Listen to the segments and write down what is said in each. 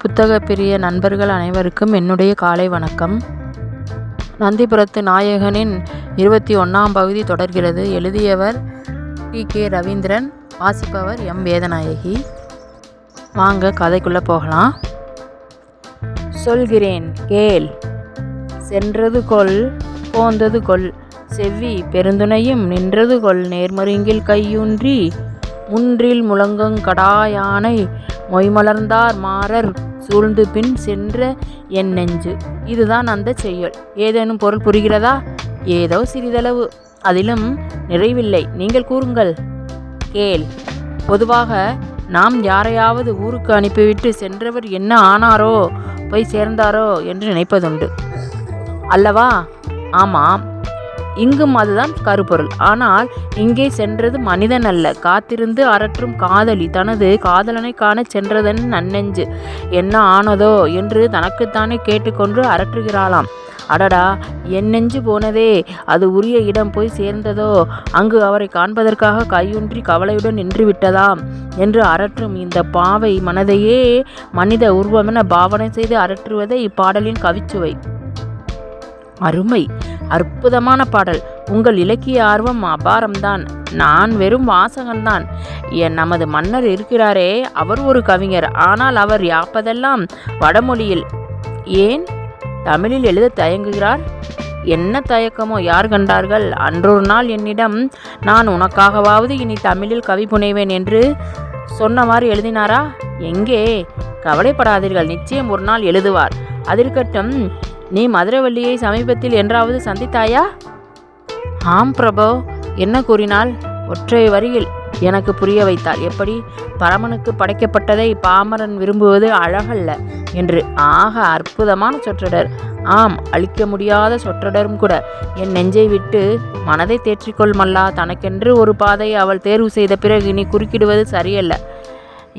புத்தக பிரிய நண்பர்கள் அனைவருக்கும் என்னுடைய காலை வணக்கம். நந்திபுரத்து நாயகனின் 21ஆம் பகுதி தொடர்கிறது. எழுதியவர் டி.கே. ரவீந்திரன், வாசிப்பவர் எம். வேதநாயகி. வாங்க கதைக்குள்ளே போகலாம். சொல்கிறேன் கேள். சென்றது கொள், போந்தது கொள், செவ்வி பெருந்துணையும் நின்றது கொள், நேர்மருங்கில் கையூன்றி முன்றில் முழங்குங் கடாயானை மொய்மலர்ந்தார் மாறர் சூழ்ந்து பின் சென்ற என் நெஞ்சு. இதுதான் அந்த செய்யுள். ஏதேனும் பொருள் புரிகிறதா? ஏதோ சிறிதளவு, அதிலும் நிறைவில்லை. நீங்கள் கூறுங்கள். கேள். பொதுவாக நாம் யாரையாவது ஊருக்கு அனுப்பிவிட்டு சென்றவர் என்ன ஆனாரோ, போய் சேர்ந்தாரோ என்று நினைப்பதுண்டு அல்லவா? ஆமாம், இங்கும் அதுதான் கருப்பொருள். ஆனால் இங்கே சென்றது மனிதன் அல்ல, காத்திருந்து அரற்றும் காதலி தனது காதலனை காண சென்றதன் நன்னெஞ்சு என்ன ஆனதோ என்று தனக்குத்தானே கேட்டுக்கொண்டு அரற்றுகிறாளாம். அடடா, என் நெஞ்சு போனதே, அது உரிய இடம் போய் சேர்ந்ததோ, அங்கு அவரை காண்பதற்காக கையூன்றி கவலையுடன் நின்று விட்டதாம் என்று அரற்றும் இந்த பாவை மனதையே மனித உருவமென பாவனை செய்து அரற்றுவதை இப்பாடலின் கவிச்சுவை. அருமை, அற்புதமான பாடல். உங்கள் இலக்கிய ஆர்வம் அபாரம்தான். நான் வெறும் வாசகன்தான். நமது மன்னர் இருக்கிறாரே, அவர் ஒரு கவிஞர். ஆனால் அவர் யாப்பதெல்லாம் வடமொழியில். ஏன் தமிழில் எழுத தயங்குகிறார்? என்ன தயக்கமோ யார் கண்டார்கள்? அன்றொரு நாள் என்னிடம், நான் உனக்காகவாவது இனி தமிழில் கவி புனைவேன் என்று சொன்னவாறு எழுதினாரா? எங்கே? கவலைப்படாதீர்கள், நிச்சயம் ஒரு நாள் எழுதுவார். அதிர்கட்டும், நீ மதுரவல்லியை சமீபத்தில் என்றாவது சந்தித்தாயா? ஆம் பிரபோ. என்ன கூறினாள்? ஒற்றை வரியில் எனக்கு புரிய வைத்தாள். எப்படி? பரமனுக்கு படைக்கப்பட்டதை பாமரன் விரும்புவது அழகல்ல என்று. ஆக, அற்புதமான சொற்றொடர். ஆம், அழிக்க முடியாத சொற்றொடரும் கூட. என் நெஞ்சை விட்டு மனதை தேற்றிக்கொள் மல்லா. தனக்கென்று ஒரு பாதையை அவள் தேர்வு செய்த பிறகு நீ குறுக்கிடுவது சரியல்ல.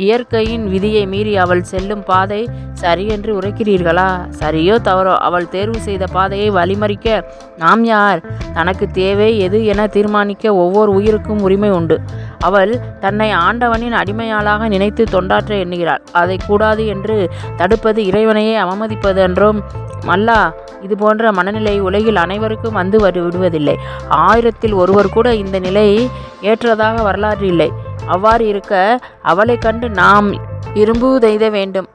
இயற்கையின் விதியை மீறி அவள் செல்லும் பாதை சரியென்று உரைக்கிறீர்களா? சரியோ தவறோ, அவள் தேர்வு செய்த பாதையை வழிமறிக்க நாம் யார்? தனக்கு தேவை எது என தீர்மானிக்க ஒவ்வொரு உயிருக்கும் உரிமை உண்டு. அவள் தன்னை ஆண்டவனின் அடிமையாளாக நினைத்து தொண்டாற்ற எண்ணுகிறாள். அதை கூடாது என்று தடுப்பது இறைவனையே அவமதிப்பது என்றோம் மல்லா. இது போன்ற மனநிலை உலகில் அனைவருக்கும் வந்து விடுவதில்லை. 1000ல் ஒருவர் கூட இந்த நிலை ஏற்றதாக வரலாறு இல்லை. அவ்வாறு இருக்க அவளை கண்டு நாம் இரும்புதைத வேண்டும்.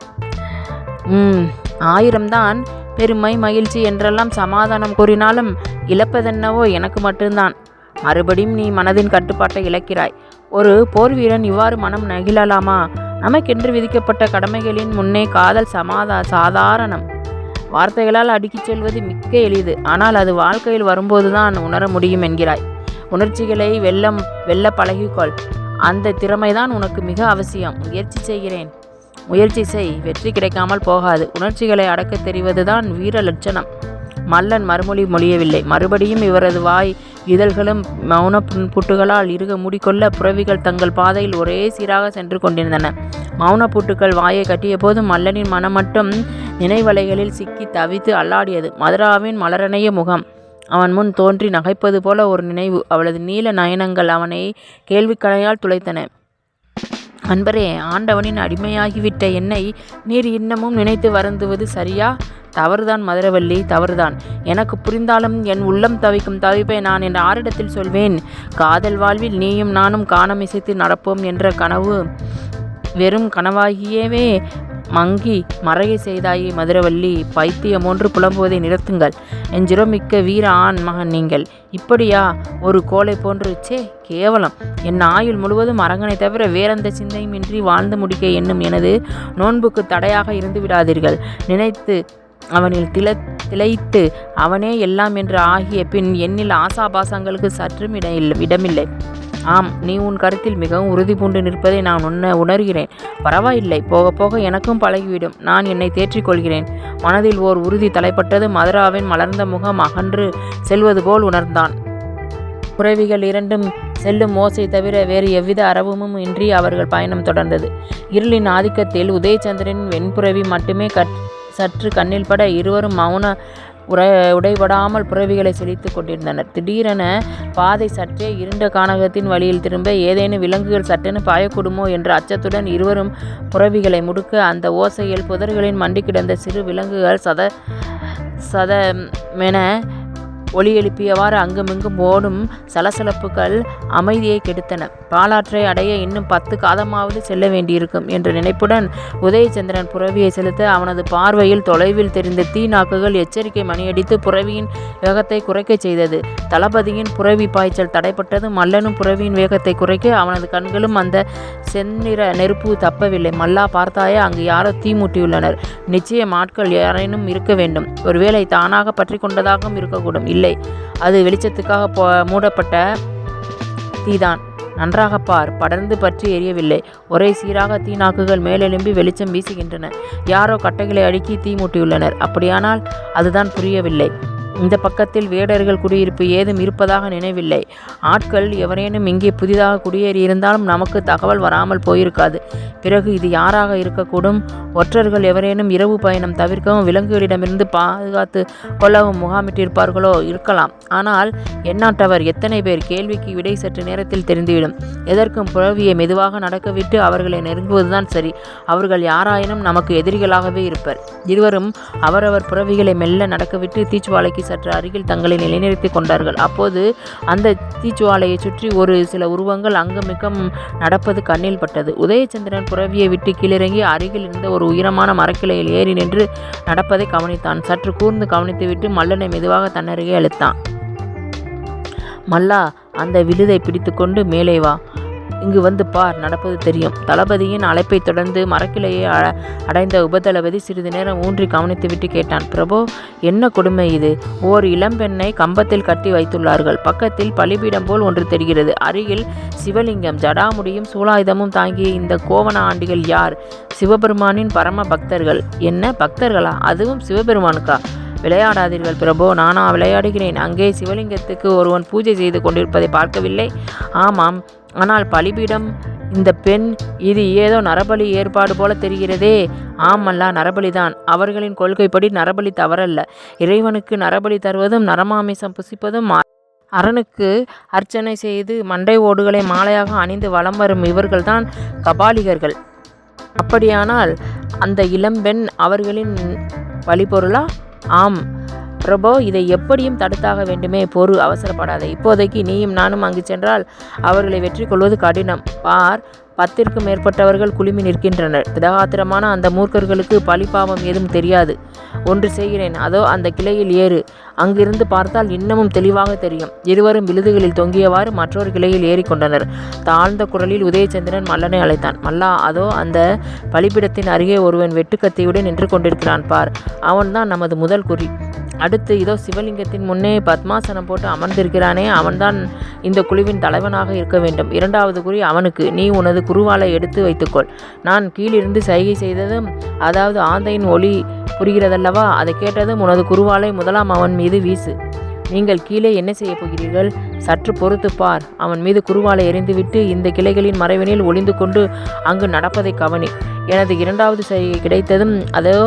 1000 தான் பெருமை மகிழ்ச்சி என்றெல்லாம் சமாதானம் கூறினாலும் இழப்பதென்னவோ எனக்கு மட்டும்தான். மறுபடியும் நீ மனதின் கட்டுப்பாட்டை இழக்கிறாய். ஒரு போர் வீரன் இவ்வாறு மனம் நகிழலாமா? நமக்கென்று விதிக்கப்பட்ட கடமைகளின் முன்னே காதல் சாதாரணம். வார்த்தைகளால் அடுக்கிச் செல்வது மிக்க எளிது. ஆனால் அது வாழ்க்கையில் வரும்போதுதான் உணர முடியும் என்கிறாய். உணர்ச்சிகளை வெல்ல பழகிக்கொள். அந்த திறமைதான் உனக்கு மிக அவசியம். முயற்சி செய்கிறேன். முயற்சி செய், வெற்றி கிடைக்காமல் போகாது. உணர்ச்சிகளை அடக்கத் தெரிவதுதான் வீர லட்சணம். மல்லன் மறுமொழி மொழியவில்லை. மறுபடியும் இவரது வாய் இதழ்களும் மௌன பூட்டுகளால் இறுக மூடிக்கொள்ள புறவிகள் தங்கள் பாதையில் ஒரே சீராக சென்று கொண்டிருந்தன. மௌன பூட்டுக்கள் வாயை கட்டிய போது மல்லனின் மனம் மட்டும் நினைவலைகளில் சிக்கி தவித்து அல்லாடியது. மதுராவின் மலரணைய முகம் அவன் முன் தோன்றி நகைப்பது போல ஒரு நினைவு. அவளது நீல நயனங்கள் அவனை கேள்விக்கணையால் துளைத்தன. அன்பரே, ஆண்டவனின் அடிமையாகிவிட்ட என்னை நீர் இன்னமும் நினைத்து வருந்துவது சரியா? தவறுதான் மதுரவல்லி, தவறுதான். எனக்கு புரிந்தாலும் என் உள்ளம் தவிக்கும் தவிப்பை நான் என் ஆரிடத்தில் சொல்வேன். காதல் வாழ்வில் நீயும் நானும் காணம் இசைத்து நடப்போம் என்ற கனவு வெறும் கனவாகியவே மங்கி மறைய செய்தாயே மதுரவல்லி. பைத்தியம் ஒன்று புலம்புவதை நிறுத்துங்கள். நெஞ்சிரோ மிக்க வீர ஆண் மகன் நீங்கள். இப்படியா ஒரு கோலை போன்று? சே, கேவலம். என் ஆயுள் முழுவதும் அரங்கனை தவிர வேறெந்த சிந்தையுமின்றி வாழ்ந்து முடிக்க எண்ணும் எனது நோன்புக்கு தடையாக இருந்து விடாதீர்கள். நினைத்து அவனில் திளைத்து அவனே எல்லாம் என்று ஆகிய பின் என்னில் ஆசாபாசங்களுக்கு சற்றும் இடமில்லை. ஆம், நீ உன் கருத்தில் மிகவும் உறுதி பூண்டு நிற்பதை நான் உணர்கிறேன். பரவாயில்லை, போக போக எனக்கும் பழகிவிடும். நான் என்னை தேற்றிக்கொள்கிறேன். மனதில் ஓர் உறுதி தலைப்பட்டது. மதுராவின் மலர்ந்த முகம் அகன்று செல்வது போல் உணர்ந்தான். புறவிகள் இரண்டும் செல்லும் ஓசை தவிர வேறு எவ்வித அரவமும் இன்றி அவர்கள் பயணம் தொடர்ந்தது. இருளின் ஆதிக்கத்தில் உதயச்சந்திரனின் வெண்புறவி மட்டுமே சற்று கண்ணில் பட இருவரும் மௌன உடைபடாமல் புறவிகளை செழித்து கொண்டிருந்தனர். திடீரென பாதை சற்றே இருண்ட கானகத்தின் வழியில் திரும்ப ஏதேனும் விலங்குகள் சட்டென பாயக்கூடுமோ என்ற அச்சத்துடன் இருவரும் புறவிகளை முடுக்க அந்த ஓசையில் புதர்களின் மண்டி கிடந்த சிறு விலங்குகள் சதமென ஒலி எழுப்பியவாறு அங்குமிங்கும் ஓடும் சலசலப்புகள் அமைதியை கெடுத்தன. பாலாற்றை அடைய இன்னும் 10 காதமாவது செல்ல வேண்டியிருக்கும் என்ற நினைப்புடன் உதயச்சந்திரன் புறவியை செலுத்த அவனது பார்வையில் தொலைவில் தெரிந்த தீ நாக்குகள் எச்சரிக்கை மணியடித்து புறவியின் வேகத்தை குறைக்கச் செய்தது. தளபதியின் புறவி பாய்ச்சல் தடைப்பட்டது. மல்லனும் புறவியின் வேகத்தை குறைக்க அவனது கண்களும் அந்த செந்நிற நெருப்பு தப்பவில்லை. மல்லா, பார்த்தாயா, அங்கு யாரோ தீ மூட்டியுள்ளனர். நிச்சயம் ஆட்கள் யாரேனும் இருக்க வேண்டும். ஒருவேளை தானாக பற்றி கொண்டதாகவும் இருக்கக்கூடும். இல்லை, அது வெளிச்சத்துக்காக மூடப்பட்ட தீதான். நன்றாக பார், படர்ந்து பற்றி எரியவில்லை. ஒரே சீராக தீநாக்குகள் மேலெலும்பி வெளிச்சம் வீசுகின்றன. யாரோ கட்டைகளை அடுக்கி தீ மூட்டியுள்ளனர். அப்படியானால் அதுதான் புரியவில்லை. இந்த பக்கத்தில் வேடர்கள் குடியிருப்பு ஏதும் இருப்பதாக நினைவில்லை. ஆட்கள் எவரேனும் இங்கே புதிதாக குடியேறியிருந்தாலும் நமக்கு தகவல் வராமல் போயிருக்காது. பிறகு இது யாராக இருக்கக்கூடும்? ஒற்றர்கள் எவரேனும் இரவு பயணம் தவிர்க்கவும் விலங்குகளிடமிருந்து பாதுகாத்து கொள்ளவும் முகாமிட்டிருப்பார்களோ? இருக்கலாம். ஆனால் எந்நாட்டவர்? எத்தனை பேர்? கேள்விக்கு விடை சற்று நேரத்தில் தெரிந்துவிடும். எதற்கும் புறவியை மெதுவாக நடக்கவிட்டு அவர்களை நெருங்குவதுதான் சரி. அவர்கள் யாராயினும் நமக்கு எதிரிகளாகவே இருப்பர். இருவரும் அவரவர் புறவிகளை மெல்ல நடக்கவிட்டு தீச்சுவாலைக்கு சற்று அருகில் தங்களை நிலைநிறுத்தி கொண்டார்கள். அப்போது அந்த தீச்சுவாலையை சுற்றி ஒரு சில உருவங்கள் அங்குமிக்கம் நடப்பது கண்ணில் பட்டது. உதயச்சந்திரன் புறவியை விட்டு கீழிறங்கி அருகில் இருந்த ஒரு உயரமான மரக்கிளையில் ஏறி நின்று நடப்பதை கவனித்தான். சற்று கூர்ந்து கவனித்துவிட்டு மல்லனை மெதுவாக தன்னருகே அழுத்தான். மல்லா, அந்த விழுதை பிடித்து கொண்டு மேலே வா. இங்கு வந்து பார், நடப்பது தெரியும். தளபதியின் அழைப்பை தொடர்ந்து மரக்கிளையை அடைந்த உபதளபதி சிறிது நேரம் ஊன்றி கவனித்துவிட்டு கேட்டான். பிரபோ, என்ன கொடுமை இது? ஓர் இளம்பெண்ணை கம்பத்தில் கட்டி வைத்துள்ளார்கள். பக்கத்தில் பலிபீடம் போல் ஒன்று தெரிகிறது. அருகில் சிவலிங்கம். ஜடாமுடியும் சூலாயுதமும் தாங்கிய இந்த கோவண ஆண்டிகள் யார்? சிவபெருமானின் பரம பக்தர்கள். என்ன பக்தர்களா? அதுவும் சிவபெருமானுக்கா? விளையாடாதீர்கள் பிரபோ. நானா விளையாடுகிறேன்? அங்கே சிவலிங்கத்துக்கு ஒருவன் பூஜை செய்து கொண்டிருப்பதை பார்க்கவில்லை? ஆமாம், ஆனால் பலிபீடம், இந்த பெண், இது ஏதோ நரபலி ஏற்பாடு போல தெரிகிறதே. ஆமல்லா, நரபலிதான். அவர்களின் கொள்கைப்படி நரபலி தவறல்ல. இறைவனுக்கு நரபலி தருவதும் நரமாமிசம் புசிப்பதும் அரணுக்கு அர்ச்சனை செய்து மண்டை ஓடுகளை மாலையாக அணிந்து வலம் வரும் இவர்கள்தான் கபாலிகர்கள். அப்படியானால் அந்த இளம்பெண் அவர்களின் வழிபொருளா? ஆம் பிரபோ, இதை எப்படியும் தடுத்தாக வேண்டுமே. பொறு, அவசரப்படாதே. இப்போதைக்கு நீயும் நானும் அங்கு சென்றால் அவர்களை வெற்றி கொள்வது கடினம். பார், 10ற்கும் மேற்பட்டவர்கள் குழுமி நிற்கின்றனர். திடகாத்திரமான அந்த மூர்க்கர்களுக்கு பழிபாவம் ஏதும் தெரியாது. ஒன்று செய்கிறேன், அதோ அந்த கிளையில் ஏறு. அங்கிருந்து பார்த்தால் இன்னமும் தெளிவாக தெரியும். இருவரும் விழுதுகளில் தொங்கியவாறு மற்றொரு கிளையில் ஏறிக்கொண்டனர். தாழ்ந்த குரலில் உதயச்சந்திரன் மல்லனை அழைத்தான். மல்லா, அதோ அந்த பலிபீடத்தின் அருகே ஒருவன் வெட்டுக்கத்தியுடன் நின்று கொண்டிருக்கிறான் பார். அவன்தான் நமது முதல் குறி. அடுத்து இதோ சிவலிங்கத்தின் முன்னே பத்மாசனம் போட்டு அமர்ந்திருக்கிறானே, அவன்தான் இந்த குழுவின் தலைவனாக இருக்க வேண்டும். 2வது குறி அவனுக்கு. நீ உனது குருவாலை எடுத்து வைத்துக்கொள். நான் கீழிருந்து சைகை செய்ததும், அதாவது ஆந்தையின் ஒலி புரிகிறதல்லவா, அதை கேட்டதும் உனது குருவாலை முதலாம் அவன் மீது வீசு. நீங்கள் கீழே என்ன செய்ய போகிறீர்கள்? சற்று பொறுத்து பார். அவன் மீது குருவாலை எறிந்துவிட்டு இந்த கிளைகளின் மறைவினில் ஒளிந்து கொண்டு அங்கு நடப்பதை கவனி. எனது 2வது சைகை கிடைத்ததும் அதோ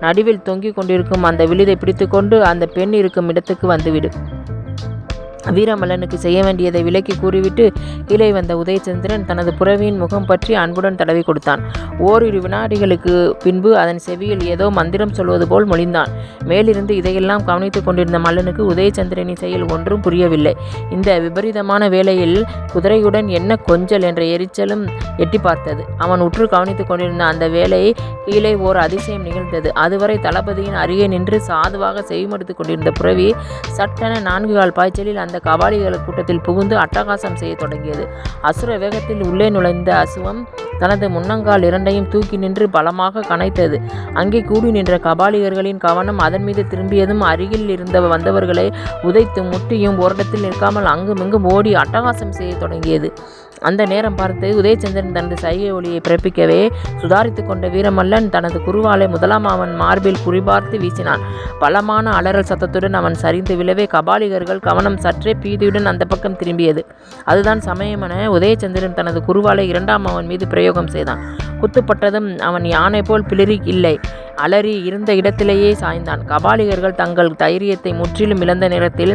நடுவில் தொங்கிக் கொண்டிருக்கும் அந்த விழுதை பிடித்து கொண்டு அந்த பெண் இருக்கும் இடத்துக்கு வந்துவிடு. வீரமல்லனுக்கு செய்ய வேண்டியதை விலக்கி கூறிவிட்டு கீழே வந்த உதயச்சந்திரன் தனது புறவியின் முகம் பற்றி அன்புடன் தடவி கொடுத்தான். ஓரிரு வினாடிகளுக்கு பின்பு அதன் செவியில் ஏதோ மந்திரம் சொல்வது போல் மொழிந்தான். மேலிருந்து இதையெல்லாம் கவனித்துக் கொண்டிருந்த மல்லனுக்கு உதயச்சந்திரனின் செயல் ஒன்றும் புரியவில்லை. இந்த விபரீதமான வேளையில் குதிரையுடன் என்ன கொஞ்சல் என்ற எரிச்சலும் எட்டி பார்த்தது. அவன் உற்று கவனித்துக் கொண்டிருந்த அந்த வேளை கீழே ஓர் அதிசயம் நிகழ்ந்தது. அதுவரை தளபதியின் அருகே நின்று சாதுவாக செவிமடுத்துக் கொண்டிருந்த புறவி சட்டென 4 கால் பாய்ச்சலில் அந்த கபாலிகள் கூட்டத்தில் புகுந்து அட்டகாசம் செய்ய தொடங்கியது. அசுர வேகத்தில் உள்ளே நுழைந்த அசுவம் தனது முன்னங்கால் 2ஐயும் தூக்கி நின்று பலமாக கனைத்தது. அங்கே கூடி நின்ற கபாலிகர்களின் கவனம் அதன் மீது திரும்பியதும் அருகில் இருந்த வந்தவர்களை உதைத்தும் முட்டியும் ஓரிடத்தில் நிற்காமல் அங்குமிங்கும் ஓடி அட்டகாசம் செய்ய தொடங்கியது. அந்த நேரம் பார்த்து உதயச்சந்திரன் தனது சைகை ஒளியை பிறப்பிக்கவே சுதாரித்து கொண்ட வீரமல்லன் தனது குருவாலை முதலாம் அவன் மார்பில் குறிபார்த்து வீசினான். பலமான அலறல் சத்தத்துடன் அவன் சரிந்து விழவே கபாலிகர்கள் கவனம் சற்றே பீதியுடன் அந்த பக்கம் திரும்பியது. அதுதான் சமயமென உதயச்சந்திரன் தனது குருவாலை 2ஆம் அவன் மீது பிரயோகம் செய்தான். குத்துப்பட்டதும் அவன் யானை போல் பிளிரி இல்லை, அலறி இருந்த இடத்திலேயே சாய்ந்தான். கபாலிகர்கள் தங்கள் தைரியத்தை முற்றிலும் இழந்த நேரத்தில்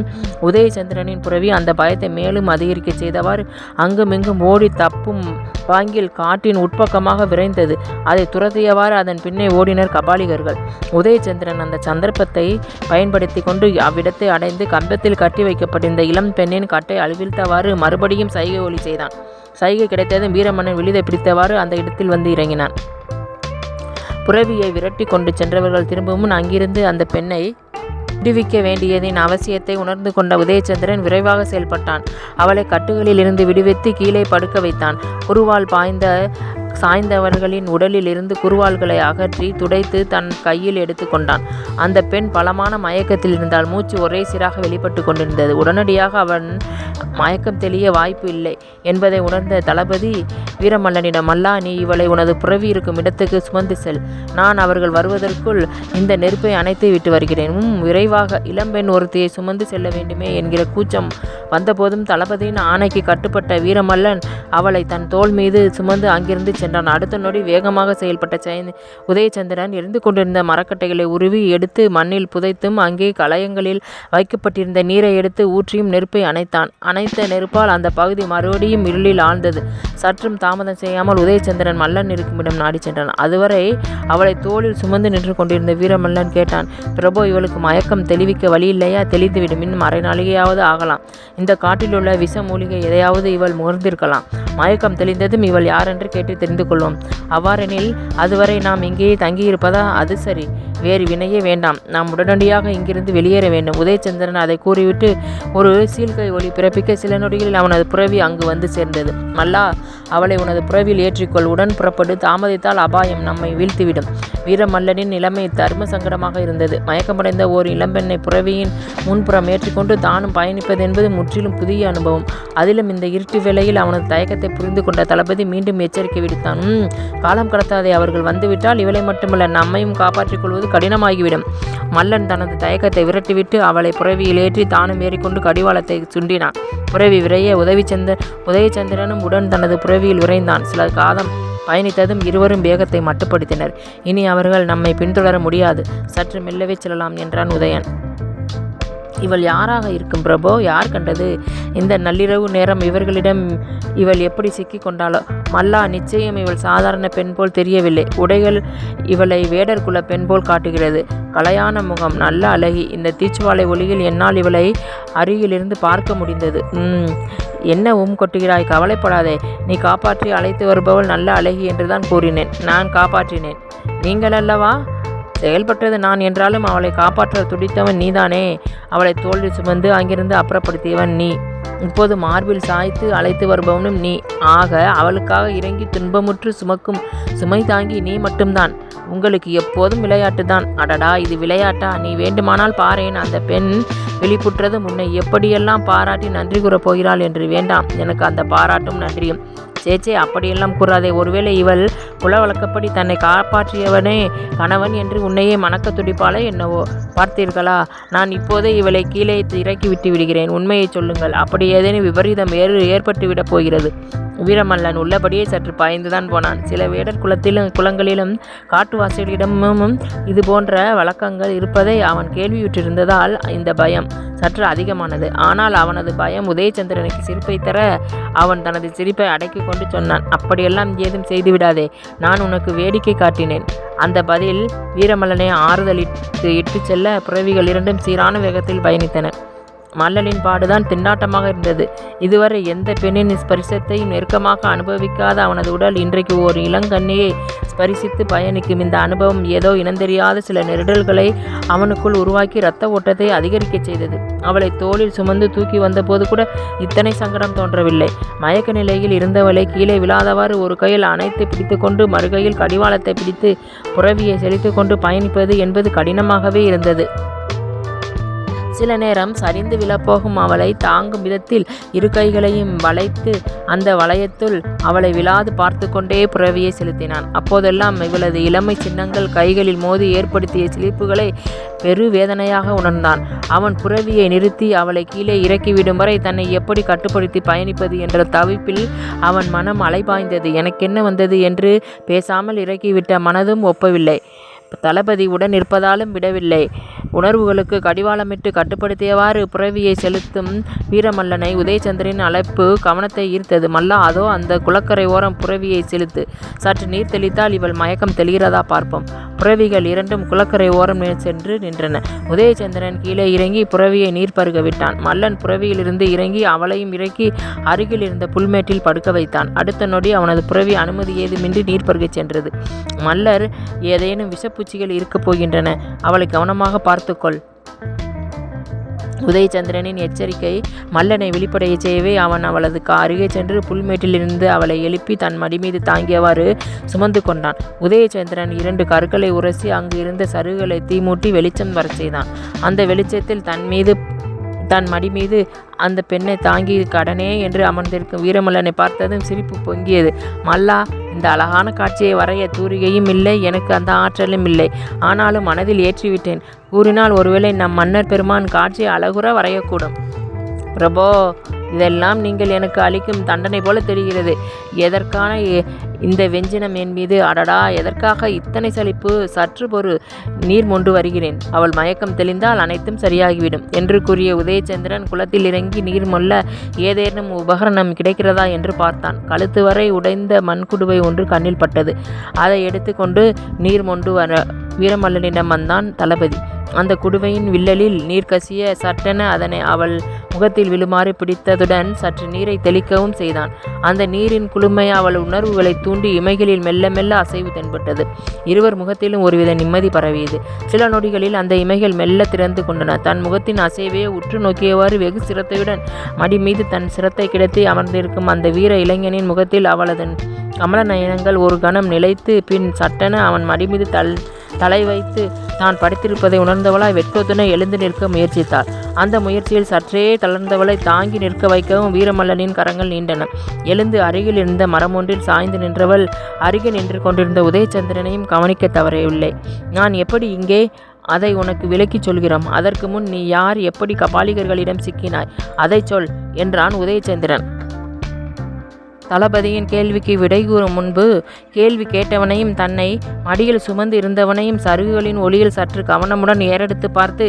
உதயச்சந்திரனின் புரவி அந்த பயத்தை மேலும் அதிகரிக்க செய்தவாறு அங்குமிங்கும் ஓடி தப்பும் பாங்கில் காட்டின் உட்பக்கமாக விரைந்தது. அதை துரத்தியவாறு அதன் பின்னே ஓடினர் கபாலிகர்கள். உதயச்சந்திரன் அந்த சந்தர்ப்பத்தை பயன்படுத்தி கொண்டு அவ்விடத்தை அடைந்து கம்பத்தில் கட்டி வைக்கப்பட்டிருந்த இளம் பெண்ணின் கட்டை அழிவிழ்த்தவாறு மறுபடியும் சைகை ஒலி செய்தான். சைகை கிடைத்ததும் வீரமன்னன் விழுதை பிடித்தவாறு அந்த இடத்தில் வந்து இறங்கினான். புரவியை விரட்டி கொண்டு சென்றவர்கள் திரும்பவும் அங்கிருந்து அந்த பெண்ணை விடுவிக்க வேண்டியதின் அவசியத்தை உணர்ந்து கொண்ட உதயச்சந்திரன் விரைவாக செயல்பட்டான். அவளை கட்டுகளில் இருந்து விடுவித்து கீழே படுக்க வைத்தான். குருவால் சாய்ந்தவர்களின் உடலில் இருந்து குருவால்களை அகற்றி துடைத்து தன் கையில் எடுத்து கொண்டான். அந்த பெண் பலமான மயக்கத்தில் இருந்தால். மூச்சு ஒரே சீராக வெளிப்பட்டு கொண்டிருந்தது. உடனடியாக அவன் மயக்கம் தெளிய வாய்ப்பு இல்லை என்பதை உணர்ந்த தளபதி வீரமல்லனிடம், மல்லா, நீ இவளை உனது புரவி இருக்கும் இடத்துக்கு சுமந்து செல். நான் அவர்கள் வருவதற்குள் இந்த நெருப்பை அணைத்து விட்டு வருகிறேன். விரைவாக. இளம்பெண் ஒருத்தியை சுமந்து செல்ல வேண்டுமே என்கிற கூச்சம் வந்தபோதும் தளபதியின் ஆணைக்கு கட்டுப்பட்ட வீரமல்லன் அவளை தன் தோள் மீது சுமந்து அங்கிருந்து சென்றான். அடுத்த நொடி வேகமாக செயல்பட்ட உதயச்சந்திரன் எரிந்து கொண்டிருந்த மரக்கட்டைகளை உருவி எடுத்து மண்ணில் புதைத்தும் அங்கே கலயங்களில் வைக்கப்பட்டிருந்த நீரை எடுத்து ஊற்றியும் நெருப்பை அணைத்தான். அணைத்த நெருப்பால் அந்த பகுதி மறுபடியும் இருளில் ஆழ்ந்தது. சற்றும் தாமதம் செய்யாமல் உதயச்சந்திரன் மல்லன் இருக்குமிடம் நாடி சென்றான். அதுவரை அவளை தோளில் சுமந்து நின்று கொண்டிருந்த வீரமல்லன் கேட்டான், பிரபு, இவளுக்கு மயக்கம் தெளிவிக்க வழி இல்லையா? தெளிந்துவிடும். இன்னும் அரை நாளிகையாவது ஆகலாம். இந்த காட்டிலுள்ள விஷ மூலிகை எதையாவது இவள் முகர்ந்திருக்கலாம். மயக்கம் தெளிந்ததும் இவள் யாரென்று கேட்டு தெரிந்து கொள்வோம். அவ்வாறெனில் அதுவரை நாம் இங்கேயே தங்கியிருப்பதா? அது சரி, வேறு வினையே வேண்டாம். நாம் உடனடியாக இங்கிருந்து வெளியேற வேண்டும். உதயச்சந்திரன் அதை கூறிவிட்டு ஒரு சீழ்கை ஒலி பிறப்பிக்க சில நொடிகளில் அவனது புரவி அங்கு வந்து சேர்ந்தது. மல்லா, அவளை உனது புரவியில் ஏற்றிக்கொள். உடன் புறப்படு. தாமதித்தால் அபாயம் நம்மை வீழ்த்திவிடும். வீரமல்லனின் நிலைமை தர்ம சங்கடமாக இருந்தது. மயக்கமடைந்த ஓர் இளம்பெண்ணை புரவியின் முன்புறம் ஏற்றிக்கொண்டு தானும் பயணிப்பது என்பது முற்றிலும் புதிய அனுபவம். அதிலும் இந்த இருட்டு வேளையில் அவனது தயக்கத்தை புரிந்து கொண்ட தளபதி மீண்டும் எச்சரிக்கை விடுத்தான். காலம் கடத்தாதே. அவர்கள் வந்துவிட்டால் இவளை மட்டுமல்ல, நம்மையும் காப்பாற்றிக் கொள்வது கடினமாகிவிடும். மல்லன் தனது தயக்கத்தை விரட்டிவிட்டு அவளை புரவியில் ஏற்றி தானும் ஏறிக்கொண்டு கடிவாளத்தை சுண்டினான். புரவி விரைய உதயச்சந்திரனும் உடன் தனது புரவியில் விரைந்தான். சில காதம் பயணித்ததும் இருவரும் வேகத்தை மட்டுப்படுத்தினர். இனி அவர்கள் நம்மை பின்தொடர முடியாது. சற்று மெல்லவே செல்லலாம் என்றான் உதயன். இவள் யாராக இருக்கும் பிரபோ? யார் கண்டது? இந்த நள்ளிரவு நேரம் இவர்களிடம் இவள் எப்படி சிக்கி கொண்டாளோ? மல்லா, நிச்சயம் இவள் சாதாரண பெண் போல் தெரியவில்லை. உடைகள் இவளை வேடர் குல பெண் போல் காட்டுகிறது. கலையான முகம், நல்ல அழகி. இந்த தீச்சுவாலை ஒளியில் என்னால் இவளை அருகிலிருந்து பார்க்க முடிந்தது. என்ன கொட்டுகிறாய்? கவலைப்படாதே. நீ காப்பாற்றி அழைத்து வருபவள் நல்ல அழகி என்றுதான் கூறினேன். நான் காப்பாற்றினேன். நீங்கள் அல்லவா? செயல்பட்டது நான் என்றாலும் அவளை காப்பாற்ற துடித்தவன் நீதானே. அவளை தோளில் சுமந்து அங்கிருந்து அப்புறப்படுத்தியவன் நீ. இப்போது மார்பில் சாய்த்து அழைத்து வருபவனும் நீ. ஆக அவளுக்காக இறங்கி துன்பமுற்று சுமக்கும் சுமை தாங்கி நீ மட்டும்தான். உங்களுக்கு எப்போதும் விளையாட்டுதான். அடடா, இது விளையாட்டா? நீ வேண்டுமானால் பாரேன். அந்த பெண் வெளிப்புற்றதும் உன்னை எப்படியெல்லாம் பாராட்டி நன்றி கூறப் போகிறாள் என்று. வேண்டாம், எனக்கு அந்த பாராட்டும் நன்றியும். சேச்சே, அப்படியெல்லாம் கூறாதே. ஒருவேளை இவள் குல வழக்கப்படி தன்னை காப்பாற்றியவனே கணவன் என்று உன்னையே மணக்க துடிப்பாளே என்னவோ? பார்த்தீர்களா? நான் இப்போதே இவளை கீழே இறக்கி விட்டு விடுகிறேன். உண்மையை சொல்லுங்கள். அப்படி ஏதேனும் விபரீதம் ஏற்பட்டுவிடப் போகிறது. வீரமல்லன் உள்ளபடியே சற்று பாய்ந்துதான் போனான். சில வேடர் குலங்களிலும் காட்டுவாசிகளிடமும் இது போன்ற வழக்கங்கள் இருப்பதை அவன் கேள்வியுற்றிருந்ததால் இந்த பயம் சற்று அதிகமானது. ஆனால் அவனது பயம் உதயச்சந்திரனுக்கு சிரிப்பை தர அவன் தனது சிரிப்பை அடக்கி கொண்டு சொன்னான், அப்படியெல்லாம் ஏதும் செய்துவிடாதே. நான் உனக்கு வேடிக்கை காட்டினேன். அந்த பதில் வீரமல்லனை ஆறுதலிட்டு இட்டு செல்ல புறவிகள் இரண்டும் சீரான வேகத்தில் பயணித்தன. மல்லனின் பாடுதான் திண்டாட்டமாக இருந்தது. இதுவரை எந்த பெண்ணின் ஸ்பரிசத்தையும் நெருக்கமாக அனுபவிக்காத அவனது உடல் இன்றைக்கு ஓர் இளங்கண்ணியை ஸ்பரிசித்து பயணிக்கும். இந்த அனுபவம் ஏதோ இனந்தெரியாத சில நெருடல்களை அவனுக்குள் உருவாக்கி இரத்த ஓட்டத்தை அதிகரிக்க செய்தது. அவளை தோளில் சுமந்து தூக்கி வந்தபோது கூட இத்தனை சங்கடம் தோன்றவில்லை. மயக்க நிலையில் இருந்தவளை கீழே விழாதவாறு ஒரு கையில் அணைத்து பிடித்து கொண்டு மறுகையில் கடிவாளத்தை பிடித்து புறவியை செலுத்து கொண்டு பயணிப்பது என்பது கடினமாகவே இருந்தது. சில நேரம் சரிந்து விழப்போகும் அவளை தாங்கும் விதத்தில் இரு கைகளையும் வளைத்து அந்த வளையத்துள் அவளை விழாது பார்த்து கொண்டே புறவியை செலுத்தினான். அப்போதெல்லாம் இவளது இளமை சின்னங்கள் கைகளில் மோதி ஏற்படுத்திய சிலிப்புகளை பெரு வேதனையாக உணர்ந்தான். அவன் புறவியை நிறுத்தி அவளை கீழே இறக்கிவிடும் வரை தன்னை எப்படி கட்டுப்படுத்தி பயணிப்பது என்ற தவிப்பில் அவன் மனம் அலைபாய்ந்தது. எனக்கென்ன வந்தது என்று பேசாமல் இறக்கிவிட்ட மனதும் ஒப்பவில்லை. தளபதி உடன் இருப்பதாலும் விடவில்லை. உணர்வுகளுக்கு கடிவாளமிட்டு கட்டுப்படுத்தியவாறு புரவியை செலுத்தும் வீரமல்லனை உதயச்சந்திரனின் அழைப்பு கவனத்தை ஈர்த்தது. மல்லா, அதோ அந்த குளக்கரை ஓரம் புரவியை செலுத்து. சற்று நீர் தெளித்தால் இவள் மயக்கம் தெளிகிறதா பார்ப்போம். புரவிகள் இரண்டும் குளக்கரை ஓரம் சென்று நின்றன. உதயச்சந்திரன் கீழே இறங்கி புரவியை நீர் பருக விட்டான். மல்லன் புரவியிலிருந்து இறங்கி அவளையும் இறக்கி அருகில் இருந்த புல்மேட்டில் படுக்க வைத்தான். அடுத்த நொடி அவனது புரவி அனுமதி ஏதுமின்றி நீர் பருகச் சென்றது. மல்லர், ஏதேனும் விஷப்பூச்சிகள் இருக்கப் போகின்றன, அவளை கவனமாக பார்த்துக்கொள். உதயச்சந்திரனின் எச்சரிக்கை மல்லனை வெளிப்படைய செய்யவே அவன் அவளது அருகே சென்று புல்மேட்டிலிருந்து அவளை எழுப்பி தன் மடி மீது தாங்கியவாறு சுமந்து கொண்டான். உதயச்சந்திரன் 2 கற்களை உரசி அங்கு இருந்த சருகுகளை தீமூட்டி வெளிச்சம் வரச் செய்தான். அந்த வெளிச்சத்தில் தன் மடி மீது அந்த பெண்ணை தாங்கி கடனே என்று அமர்ந்திருக்கும் வீரமல்லனை பார்த்ததும் சிரிப்பு பொங்கியது. மல்லா, இந்த அழகான காட்சியை வரைய தூரிகையும் இல்லை, எனக்கு அந்த ஆற்றலும் இல்லை. ஆனாலும் மனதில் ஏற்றிவிட்டேன். கூறினால் ஒருவேளை நம் மன்னர் பெருமான் காட்சியை அழகுற வரையக்கூடும். பிரபோ, இதெல்லாம் நீங்கள் எனக்கு அளிக்கும் தண்டனை போல தெரிகிறது. எதற்கான இந்த வெஞ்சினம் என் மீது? அடடா, எதற்காக இத்தனை சலிப்பு? சற்று பொறு, நீர் மொண்டு வருகிறேன். அவள் மயக்கம் தெளிந்தால் அனைத்தும் சரியாகிவிடும் என்று கூறிய உதயச்சந்திரன் குளத்தில் இறங்கி நீர் மொல்ல ஏதேனும் உபகரணம் கிடைக்கிறதா என்று பார்த்தான். கழுத்து வரை உடைந்த மண்குடுவை ஒன்று கண்ணில் பட்டது. அதை எடுத்து கொண்டு நீர் மொண்டு வர வீரமல்லனிடம் வந்தான் தளபதி. அந்த குடுவையின் வில்லலில் நீர் கசிய சட்டென அதனை அவள் முகத்தில் விழுமாறு பிடித்ததுடன் சற்று நீரை தெளிக்கவும் செய்தான். அந்த நீரின் குளுமை அவள் உணர்வுகளை தூண்டி இமைகளில் மெல்ல மெல்ல அசைவு தென்பட்டது. இருவர் முகத்திலும் ஒருவித நிம்மதி பரவியது. சில நொடிகளில் அந்த இமைகள் மெல்ல திறந்து கொண்டன. தன் முகத்தின் அசைவே உற்று நோக்கியவாறு வெகு சிரத்தையுடன் மடி மீது தன் சிரத்தை கிடத்தி அமர்ந்திருக்கும் அந்த வீர இளைஞனின் முகத்தில் அவளது கமல நயனங்கள் ஒரு கணம் நிலைத்து பின் சட்டென அவன் மடி மீது தலை வைத்து தான் படுத்திருப்பதை உணர்ந்தவளாய் வெட்கத்துணை எழுந்து நிற்க முயற்சித்தாள். அந்த முயற்சியில் சற்றே தளர்ந்தவளை தாங்கி நிற்க வைக்கவும் வீரமல்லனின் கரங்கள் நீண்டன. எழுந்து அருகில் இருந்த மரம் ஒன்றில் சாய்ந்து நின்றவள் அருகே நின்று கொண்டிருந்த உதயச்சந்திரனையும் கவனிக்க தவறவில்லை. நான் எப்படி இங்கே? அதை உனக்கு விளக்கிச் சொல்கிறோம். அதற்கு முன் நீ யார்? எப்படி கபாலிகர்களிடம் சிக்கினாய்? அதை சொல் என்றான் உதயச்சந்திரன். தளபதியின் கேள்விக்கு விடை கூறும் முன்பு கேள்வி கேட்டவனையும் தன்னை மடியில் சுமந்து இருந்தவனையும் சருகுகளின் ஒளியில் சற்று கவனமுடன் ஏறெடுத்து பார்த்து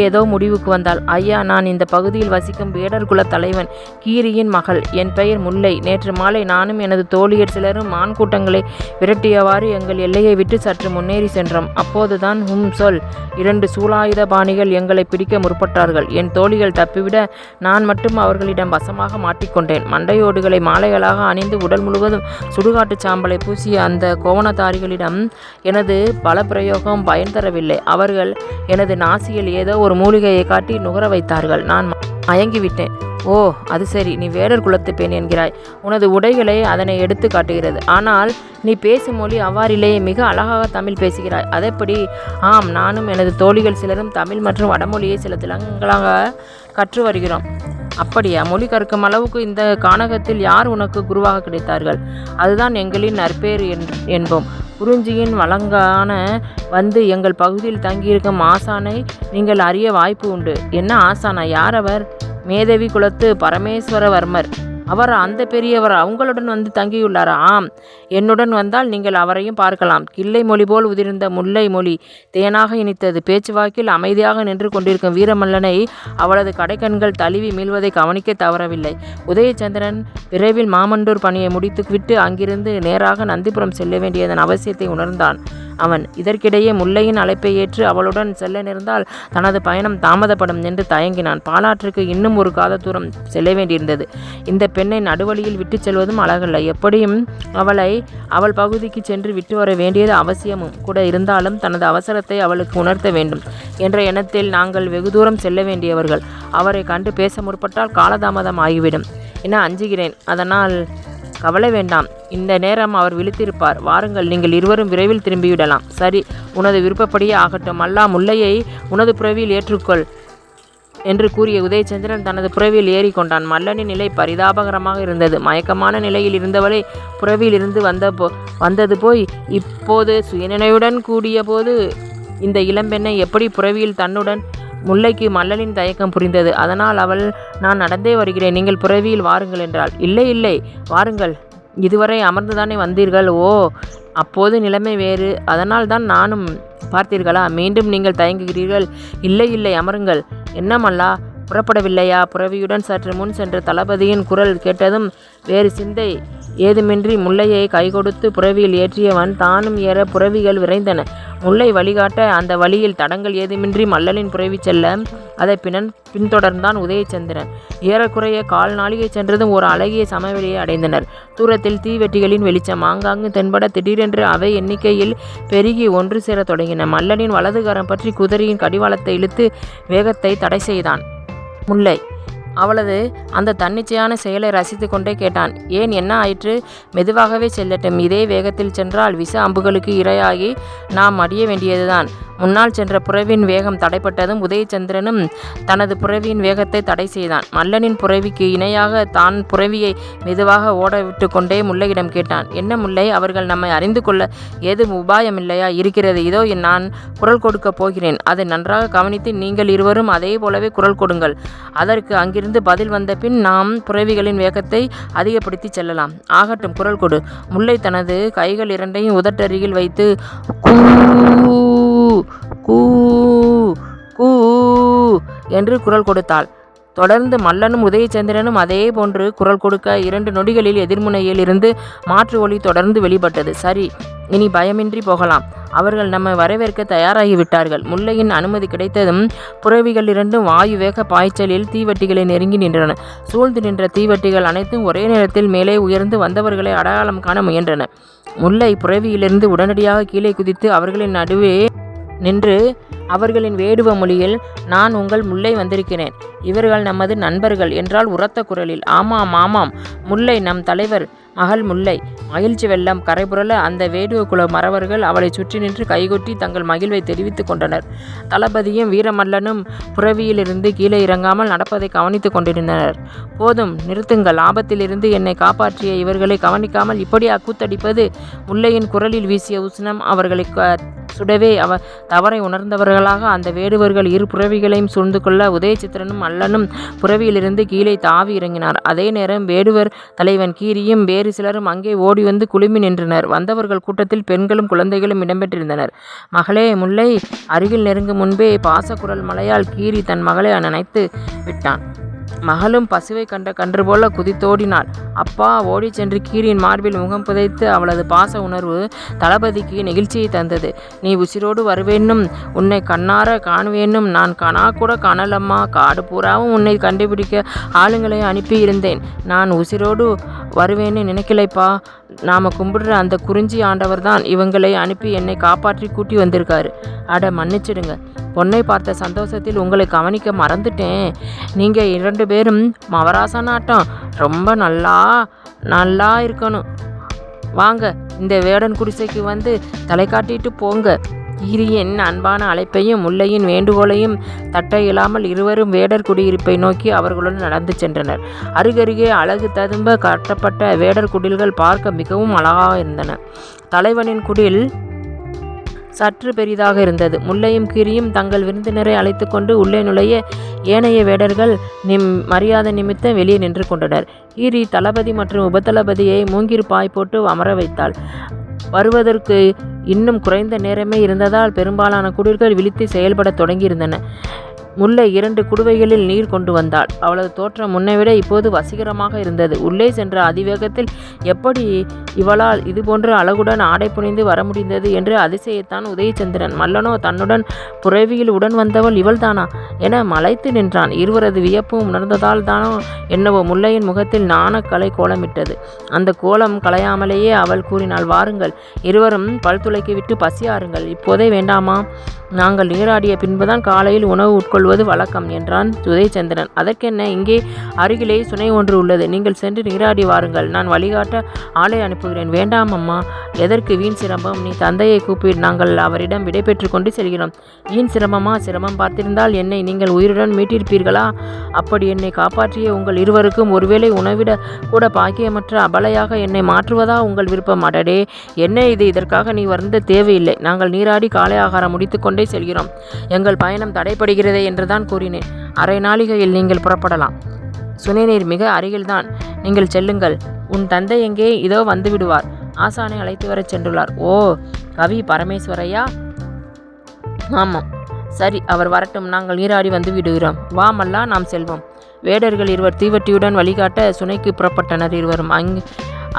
ஏதோ முடிவுக்கு வந்தாள். ஐயா, நான் இந்த பகுதியில் வசிக்கும் வேடர் குல தலைவன் கீரியின் மகள். என் பெயர் முல்லை. நேற்று மாலை நானும் எனது தோழியர் சிலரும் மான் கூட்டங்களை விரட்டியவாறு எங்கள் எல்லையை விட்டு சற்று முன்னேறி சென்றோம். அப்போதுதான் சொல் 2 சூலாயுத பாணிகள் எங்களை பிடிக்க முற்பட்டார்கள். என் தோழிகள் தப்பிவிட நான் மட்டும் அவர்களிடம் வசமாக மாட்டிக்கொண்டேன். மண்டையோடுகளை மாலைகளாக அணிந்து உடல் முழுவதும் சுடுகாட்டு சாம்பலை பூசிய அந்த கோவணதாரிகளிடம் எனது பல பிரயோகம் பயன் தரவில்லை. அவர்கள் எனது நாசியில் ஏதோ ஒரு மூலிகையை காட்டி நுகர வைத்தார்கள். நான் மயங்கிவிட்டேன். ஓ, அது சரி, நீ வேடர் குலத்து பெண் என்கிறாய். உனது உடைகளை அதனை எடுத்து காட்டுகிறது. ஆனால் நீ பேசும் மொழி அவ்வாறிலேயே. மிக அழகாக தமிழ் பேசுகிறாய். அதேபடி? ஆம், நானும் எனது தோழிகள் சிலரும் தமிழ் மற்றும் வடமொழியை சில திலங்களாக கற்று வருகிறோம். அப்படியா? மொழி கற்கும் அளவுக்கு இந்த கானகத்தில் யார் உனக்கு குருவாக கிடைத்தார்கள்? அதுதான் எங்களின் நற்பேறு என்போம். குறிஞ்சியின் வழங்கான வந்து எங்கள் பகுதியில் தங்கியிருக்கும் ஆசானை நீங்கள் அறிய வாய்ப்பு உண்டு. என்ன ஆசானா? யார் அவர்? மேதவி குலத்து பரமேஸ்வரவர்மர். அவர் அந்த பெரியவர் அவங்களுடன் வந்து தங்கியுள்ளாரா? ஆம், என்னுடன் வந்தால் நீங்கள் அவரையும் பார்க்கலாம். கிள்ளை மொழி போல் உதிர்ந்த முல்லை மொழி தேனாக இனித்தது. பேச்சுவாக்கில் அமைதியாக நின்று கொண்டிருக்கும் வீரமல்லனை அவளது கடைக்கண்கள் தழுவி மீள்வதை கவனிக்க தவறவில்லை. உதயச்சந்திரன் விரைவில் மாமண்டூர் பணியை முடித்துவிட்டு அங்கிருந்து நேராக நந்திபுரம் செல்ல வேண்டியதன் அவசியத்தை உணர்ந்தான். அவன் இதற்கிடையே முல்லையின் அழைப்பை ஏற்று அவளுடன் செல்ல நேர்ந்தால் தனது பயணம் தாமதப்படும் என்று தயங்கினான். பாலாற்றுக்கு இன்னும் ஒரு காத தூரம் செல்ல வேண்டியிருந்தது. இந்த பெண்ணை நடுவழியில் விட்டு செல்வதும் அழகல்ல. எப்படியும் அவளை அவள் பகுதிக்கு சென்று விட்டு வர வேண்டியது அவசியமும் கூட இருந்தாலும் தனது அவசரத்தை அவளுக்கு உணர்த்த வேண்டும் என்ற எண்ணத்தில் நாங்கள் வெகு தூரம் செல்ல வேண்டியவர்கள். அவரை கண்டு பேச முற்பட்டால் காலதாமதம் ஆகிவிடும் என அஞ்சுகிறேன். அதனால் கவலை வேண்டாம். இந்த நேரம் அவர் விழித்திருப்பார். வாருங்கள், நீங்கள் இருவரும் விரைவில் திரும்பிவிடலாம். சரி, உனது விருப்பப்படியே ஆகட்டும். அல்லா, முல்லையை உனது புறவியில் ஏற்றுக்கொள் என்று கூறிய உதயச்சந்திரன் தனது புறவியில் ஏறிக்கொண்டான். மல்லனின் நிலை பரிதாபகரமாக இருந்தது. மயக்கமான நிலையில் இருந்தவளை புறவியில் இருந்து வந்தது போய் இப்போது சுயநினைவுடன் கூடிய போது இந்த இளம்பெண்ணை எப்படி புறவியில் தன்னுடன் முல்லைக்கு மல்லனின் தயக்கம் புரிந்தது. அதனால் அவள், நான் நடந்தே வருகிறேன், நீங்கள் புறவியில் வாருங்கள் என்றாள். இல்லை இல்லை, வாருங்கள், இதுவரை அமர்ந்துதானே வந்தீர்கள். ஓ, அப்போது நிலைமை வேறு. அதனால் தான் நானும். பார்த்தீர்களா, மீண்டும் நீங்கள் தயங்குகிறீர்கள். இல்லை இல்லை, அமருங்கள். என்ன மல்லா, புறப்படவில்லையா? புறவியுடன் சற்று முன் சென்ற தளபதியின் குரல் கேட்டதும் வேறு சிந்தை ஏதுமின்றி முல்லையை கைகொடுத்து புறவியில் ஏற்றியவன் தானும் ஏற புறவிகள் விரைந்தன. முல்லை வழிகாட்ட அந்த வழியில் தடங்கள் ஏதுமின்றி மல்லலின் புறவி செல்ல அதை பின்தொடர்ந்தான் உதயச்சந்திரன். ஏறக்குறைய கால் நாளிகை சென்றதும் ஒரு அழகிய சமவெளியை அடைந்தனர். தூரத்தில் தீவெட்டிகளின் வெளிச்சம் ஆங்காங்கு தென்பட திடீரென்று அவை எண்ணிக்கையில் பெருகி ஒன்று சேர தொடங்கின. மல்லனின் வலதுகரம் பற்றி குதிரையின் கடிவாளத்தை இழுத்து வேகத்தை தடை செய்தான் முல்லை. அவளது அந்த தன்னிச்சையான செயலை ரசித்து கொண்டே கேட்டான். ஏன், என்ன ஆயிற்று? மெதுவாகவே செல்லட்டும். இதே வேகத்தில் சென்றால் விஷ அம்புகளுக்கு இரையாகி நாம் அடிய வேண்டியதுதான். முன்னால் சென்ற புறவின் வேகம் தடைப்பட்டதும் உதயச்சந்திரனும் தனது புறவியின் வேகத்தை தடை செய்தான். மல்லனின் புறவிக்கு இணையாக தான் புறவியை மெதுவாக ஓட விட்டு கொண்டே முல்லையிடம் கேட்டான். என்ன முல்லை, அவர்கள் நம்மை அறிந்து கொள்ள ஏதும் உபாயம் இல்லையா? இருக்கிறது. இதோ நான் குரல் கொடுக்கப் போகிறேன். அதை நன்றாக கவனித்து நீங்கள் இருவரும் அதே போலவே குரல் கொடுங்கள். அதற்கு அங்கிருந்து பதில் வந்த பின் நாம் புறவிகளின் வேகத்தை அதிகப்படுத்தி செல்லலாம். ஆகட்டும், குரல் கொடு. முல்லை தனது கைகள் இரண்டையும் உதட்டருகில் வைத்து கூ கூ கூ என்று குரல் கொடுத்தாள். தொடர்ந்து மல்லனும் உதயச்சந்திரனும் அதே போன்று குரல் கொடுக்க 2 நொடிகளில் எதிர்முனையில் இருந்து மாற்று ஒலி தொடர்ந்து வெளிப்பட்டது. சரி, இனி பயமின்றி போகலாம். அவர்கள் நம்மை வரவேற்க தயாராகிவிட்டார்கள். முல்லையின் அனுமதி கிடைத்ததும் புறவிகள் இரண்டும் வாயு வேக பாய்ச்சலில் தீவட்டிகளை நெருங்கி நின்றன. சூழ்ந்து நின்ற தீவட்டிகள் அனைத்தும் ஒரே நேரத்தில் மேலே உயர்ந்து வந்தவர்களை அடையாளம் காண முயன்றன. முல்லை புறவியிலிருந்து உடனடியாக கீழே குதித்து அவர்களின் நடுவே நின்று அவர்களின் வேடுவ மொழியில், நான் உங்கள் முல்லை வந்திருக்கிறேன். இவர்கள் நமது நண்பர்கள் என்றால் உரத்த குரலில். ஆமாம் ஆமாம், முல்லை நம் தலைவர் மகள் முல்லை. மகிழ்ச்சி வெள்ளம் கரைபுரள அந்த வேடுவ குல மறவர்கள் அவளை சுற்றி நின்று கைகொட்டி தங்கள் மகிழ்வை தெரிவித்துக் கொண்டனர். தளபதியும் வீரமல்லனும் புறவியிலிருந்து கீழே இறங்காமல் நடப்பதை கவனித்து கொண்டிருந்தனர். போதும், நிறுத்துங்கள். ஆபத்திலிருந்து என்னை காப்பாற்றிய இவர்களை கவனிக்காமல் இப்படி கூத்தடிப்பது? முல்லையின் குரலில் வீசிய உஷ்ணம் அவர்களை சுடவே தவறை உணர்ந்தவர்களாக அந்த வேடுவர்கள் இரு புறவிகளையும் சூழ்ந்து கொள்ள உதயசித்திரனும் மல்லனும் புறவியிலிருந்து கீழே தாவி இறங்கினார். அதே நேரம் வேடுவர் தலைவன் கீரியும் வேறு சிலரும் அங்கே ஓடி வந்து குழுமி நின்றனர். வந்தவர்கள் கூட்டத்தில் பெண்களும் குழந்தைகளும் இடம்பெற்றிருந்தனர். மகளே முல்லை, அருகில் நெருங்கும் முன்பே பாசக்குரல் மலையால் கீரி தன் மகளை நினைத்து விட்டான். மகளும் பசுவை கண்ட கன்று போல குதித்தோடினாள். அப்பா ஓடி சென்று கீரியின் மார்பில் முகம் புதைத்து அவளது பாச உணர்வு தளபதிக்கு நெகிழ்ச்சியை தந்தது. நீ உசிரோடு வருவேனும், உன்னை கண்ணார காணுவேனும் நான் கனா கூட காணலம்மா. காடு பூராவும் உன்னை கண்டுபிடிக்க ஆளுங்களை அனுப்பி இருந்தேன். நான் உசிரோடு வருவேன்னு நினைக்கலைப்பா. நாம கும்பிடுற அந்த குறிஞ்சி ஆண்டவர் தான் இவங்களை அனுப்பி என்னை காப்பாற்றி கூட்டி வந்திருக்காரு. அட மன்னிச்சிடுங்க, பொண்ணை பார்த்த சந்தோஷத்தில் உங்களை கவனிக்க மறந்துட்டேன். நீங்கள் 2 பேரும் மவராசனாட்டம் ரொம்ப நல்லா இருக்கணும். வாங்க, இந்த வேடன் குடிசைக்கு வந்து தலை காட்டிட்டு போங்க. கீரியின் அன்பான அழைப்பையும் முல்லையின் வேண்டுகோளையும் தட்ட இயலாமல் இருவரும் வேடர் குடியிருப்பை நோக்கி அவர்களுடன் நடந்து சென்றனர். அருகருகே அழகு ததும்ப கட்டப்பட்ட வேடர் குடில்கள் பார்க்க மிகவும் அழகாக இருந்தன. தலைவனின் குடில் சற்று பெரிதாக இருந்தது. முல்லையும் கீரியும் தங்கள் விருந்தினரை அழைத்து கொண்டு உள்ளே நுழைய ஏனைய வேடர்கள் மரியாதை நிமித்தம் வெளியே நின்று கொண்டனர். கீரி தளபதி மற்றும் உபதளபதியை மூங்கிற் பாய் போட்டு அமர வைத்தாள். வருவதற்கு இன்னும் குறைந்த நேரமே இருந்ததால் பெரும்பாலான குடில்கள் விழித்து செயல்பட தொடங்கியிருந்தன. முல்லை 2 குடுவைகளில் நீர் கொண்டு வந்தாள். அவளது தோற்றம் முன்னைவிட இப்போது வசீகரமாக இருந்தது. உள்ளே சென்ற அதிவேகத்தில் எப்படி இவளால் இதுபோன்ற அழகுடன் ஆடை புனைந்து வர முடிந்தது என்று அதிசயத்தான் உதயச்சந்திரன். மல்லனோ தன்னுடன் புறவியில் உடன் வந்தவள் இவள்தானா என மலைத்து நின்றான். இருவரது வியப்பும் உணர்ந்ததால் தானோ என்னவோ முல்லையின் முகத்தில் நாணக்கலை கோலமிட்டது. அந்த கோலம் கலையாமலேயே அவள் கூறினாள், வாருங்கள், இருவரும் பல் துளைக்கி விட்டு பசியாருங்கள். இப்போதே வேண்டாமா? நாங்கள் நீராடிய பின்புதான் காலையில் உணவு உட்கொள்வது வழக்கம் என்றான் உதயச்சந்திரன். அதற்கென்ன, இங்கே அருகிலே சுனை ஒன்று உள்ளது. நீங்கள் சென்று நீராடி வாருங்கள். நான் வழிகாட்ட ஆளை அனுப்புகிறேன். வேண்டாம் அம்மா, எதற்கு வீண் சிரமம்? நீ தந்தையை கூப்பிடு, நாங்கள் அவரிடம் விடை பெற்று கொண்டு செல்கிறோம். வீண் சிரமமா? சிரமம் பார்த்திருந்தால் என்னை நீங்கள் உயிருடன் மீட்டிருப்பீர்களா? அப்படி என்னை காப்பாற்றிய உங்கள் இருவருக்கும் ஒருவேளை உணவிட கூட பாக்கியமற்ற அபலையாக என்னை மாற்றுவதா உங்கள் விருப்பம்? அடடே, என்ன இது? இதற்காக நீ வருந்த தேவையில்லை. நாங்கள் நீராடி காலை ஆகாரம் முடித்துக்கொண்டே செல்கிறோம். எங்கள் பயணம் தடைப்படுகிறதே என்றுதான் கூறினேன். அரை நாளிகையில் நீங்கள் புறப்படலாம். சுனைநீர் மிக அருகில்தான். நீங்கள் செல்லுங்கள். உன் தந்தை எங்கே? இதோ வந்து விடுவார். ஆசானை அழைத்து வரச் சென்றுள்ளார். ஓ, கவி பரமேஸ்வரையா? ஆமாம். சரி, அவர் வரட்டும், நாங்கள் நீராடி வந்து விடுகிறோம். வா மல்லா, நாம் செல்வோம். வேடர்கள் இருவர் தீவட்டியுடன் வழிகாட்ட சுனைக்கு புறப்பட்டனர். இருவரும்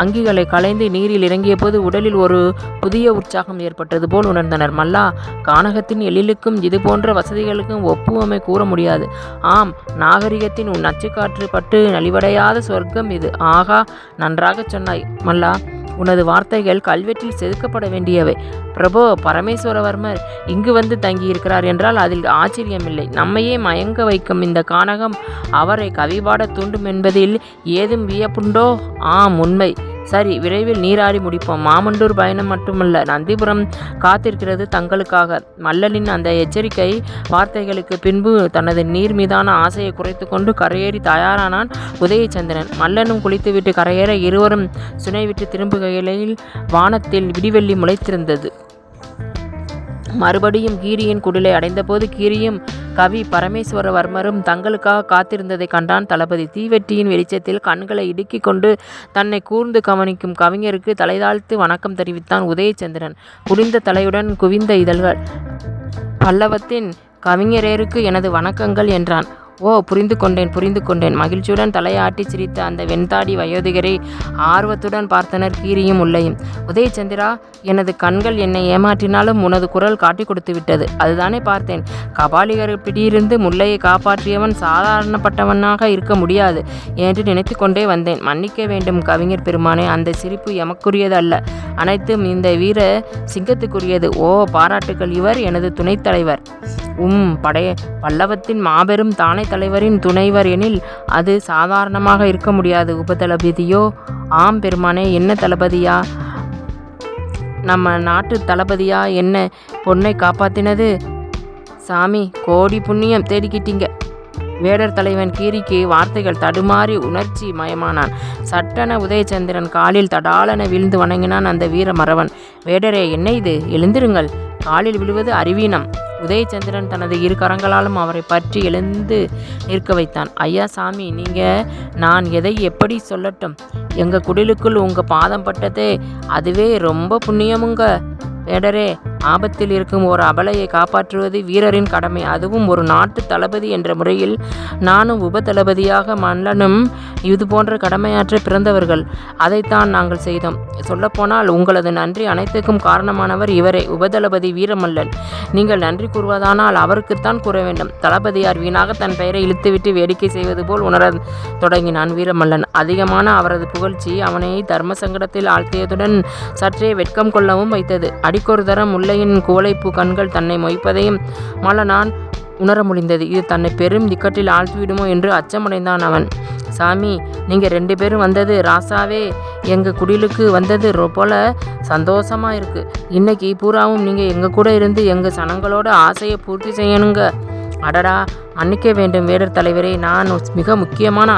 அங்கிகளை களைந்து நீரில் இறங்கிய போது உடலில் ஒரு புதிய உற்சாகம் ஏற்பட்டது போல் உணர்ந்தனர். மல்லா, கானகத்தின் எழிலுக்கும் இது போன்ற வசதிகளுக்கும் ஒப்புவமை கூற முடியாது. ஆம், நாகரிகத்தின் உன் நச்சுக்காற்று பட்டு நலிவடையாத சொர்க்கம் இது. ஆகா, நன்றாகச் சொன்னாய் மல்லா. உனது வார்த்தைகள் கல்வெட்டில் செதுக்கப்பட வேண்டியவை. பிரபோ, பரமேஸ்வரவர்மர் இங்கு வந்து தங்கியிருக்கிறார் என்றால் அதில் ஆச்சரியமில்லை. நம்மையே மயங்க வைக்கும் இந்த கானகம் அவரை கவிபாட தூண்டும் என்பதில் ஏதும் வியப்புண்டோ? ஆம், உண்மை. சரி, விரைவில் நீராடி முடிப்போம். மாமண்டூர் பயணம் மட்டுமல்ல, நந்திபுரம் காத்திருக்கிறது தங்களுக்காக. மல்லனின் அந்த எச்சரிக்கை வார்த்தைகளுக்கு பின்பு தனது நீர் மீதான ஆசையை குறைத்து கொண்டு கரையேறி தயாரானான் உதயச்சந்திரன். மல்லனும் குளித்துவிட்டு கரையேற இருவரும் சுனை விட்டு திரும்புகையில் வானத்தில் விடிவெள்ளி முளைத்திருந்தது. மறுபடியும் கீரியின் குடிலை அடைந்தபோது கீரியும் கவி பரமேஸ்வரவர்மரும் தங்களுக்காக காத்திருந்ததை கண்டான் தளபதி. தீவெட்டியின் வெளிச்சத்தில் கண்களை இடுக்கிக் கொண்டு தன்னை கூர்ந்து கவனிக்கும் கவிஞருக்கு தலைதாழ்த்து வணக்கம் தெரிவித்தான் உதயச்சந்திரன். குடிந்த தலையுடன் குவிந்த இதழ்கள். பல்லவத்தின் கவிஞரேருக்கு எனது வணக்கங்கள் என்றான். ஓ, புரிந்து கொண்டேன். மகிழ்ச்சியுடன் தலையாட்டி சிரித்த அந்த வெண்தாடி வயோதிகரை ஆர்வத்துடன் பார்த்தனர் கீரியும் முல்லையும். உதயச்சந்திரா, எனது கண்கள் என்னை ஏமாற்றினாலும் உனது குரல் காட்டி கொடுத்து விட்டது. அதுதானே பார்த்தேன். கபாலிகர் பிடியிருந்து முல்லையை காப்பாற்றியவன் சாதாரணப்பட்டவனாக இருக்க முடியாது என்று நினைத்து கொண்டே வந்தேன். மன்னிக்க வேண்டும் கவிஞர் பெருமானே, அந்த சிரிப்பு எமக்குரியது அல்ல. அனைத்தும் இந்த வீர சிங்கத்துக்குரியது. ஓ, பாராட்டுக்கள். இவர் எனது துணைத் தலைவர். பல்லவத்தின் மாபெரும் தானே தலைவரின் துணைவர் எனில் அது சாதாரணமாக இருக்க முடியாது. உபதளபதியோ? ஆம் பெருமானே. என்ன தளபதியா? நம்ம நாட்டு தளபதியா? என்ன பொண்ணை காப்பாத்தினது? சாமி, கோடி புண்ணியம் தேடிக்கிட்டீங்க. வேடர் தலைவன் கீரிக்கு வார்த்தைகள் தடுமாறி உணர்ச்சி மயமானான். சட்டென உதயச்சந்திரன் காலில் தடாலென வீழ்ந்து வணங்கினான் அந்த வீர மறவன். வேடரே, என்ன இது? எழுந்திருங்கள். காலில் விழுவது அறிவீனம். உதயச்சந்திரன் தனது இரு கரங்களாலும் அவரை பற்றி எழுந்து நிற்க வைத்தான். ஐயா சாமி, நான் எதை எப்படி சொல்லட்டும்? எங்கள் குடிலுக்குள் உங்கள் பாதம் பட்டதே அதுவே ரொம்ப புண்ணியமுங்க. வேடரே, ஆபத்தில் இருக்கும் ஒரு அபலையை காப்பாற்றுவது வீரரின் கடமை. அதுவும் ஒரு நாட்டு தளபதி என்ற முறையில் நானும் உபதளபதியாக மல்லனும் இது போன்ற கடமையாற்ற பிறந்தவர்கள். அதைத்தான் நாங்கள் செய்தோம். சொல்லப்போனால் உங்களது நன்றி அனைத்துக்கும் காரணமானவர் இவரே, உபதளபதி வீரமல்லன். நீங்கள் நன்றி கூறுவதானால் அவருக்குத்தான் கூற வேண்டும். தளபதியார் வீணாக தன் பெயரை இழுத்துவிட்டு வேடிக்கை செய்வது போல் உணர தொடங்கினான் வீரமல்லன். அதிகமான அவரது புகழ்ச்சி அவனை தர்ம சங்கடத்தில் ஆழ்த்தியதுடன் சற்றே வெட்கம் கொள்ளவும் வைத்தது. அடிக்கொரு தரம் முல்லையின் குவளைப்பூ கண்கள் தன்னை மொய்ப்பதையும் மல்லனான் உணர முடிந்தது. இது தன்னை பெரும் திக்கட்டில் ஆழ்த்திவிடுமோ என்று அச்சமடைந்தான் அவன். சாமி, நீங்கள் 2 பேரும் வந்தது, ராசாவே எங்கள் குடிலுக்கு வந்தது போல சந்தோஷமாக இருக்குது. இன்னைக்கு பூராவும் நீங்கள் எங்கள் கூட இருந்து எங்கள் சனங்களோட ஆசையை பூர்த்தி செய்யணுங்க. அடடா, மன்னிக்க வேண்டும் வேடர் தலைவரே, நான் மிக முக்கியமான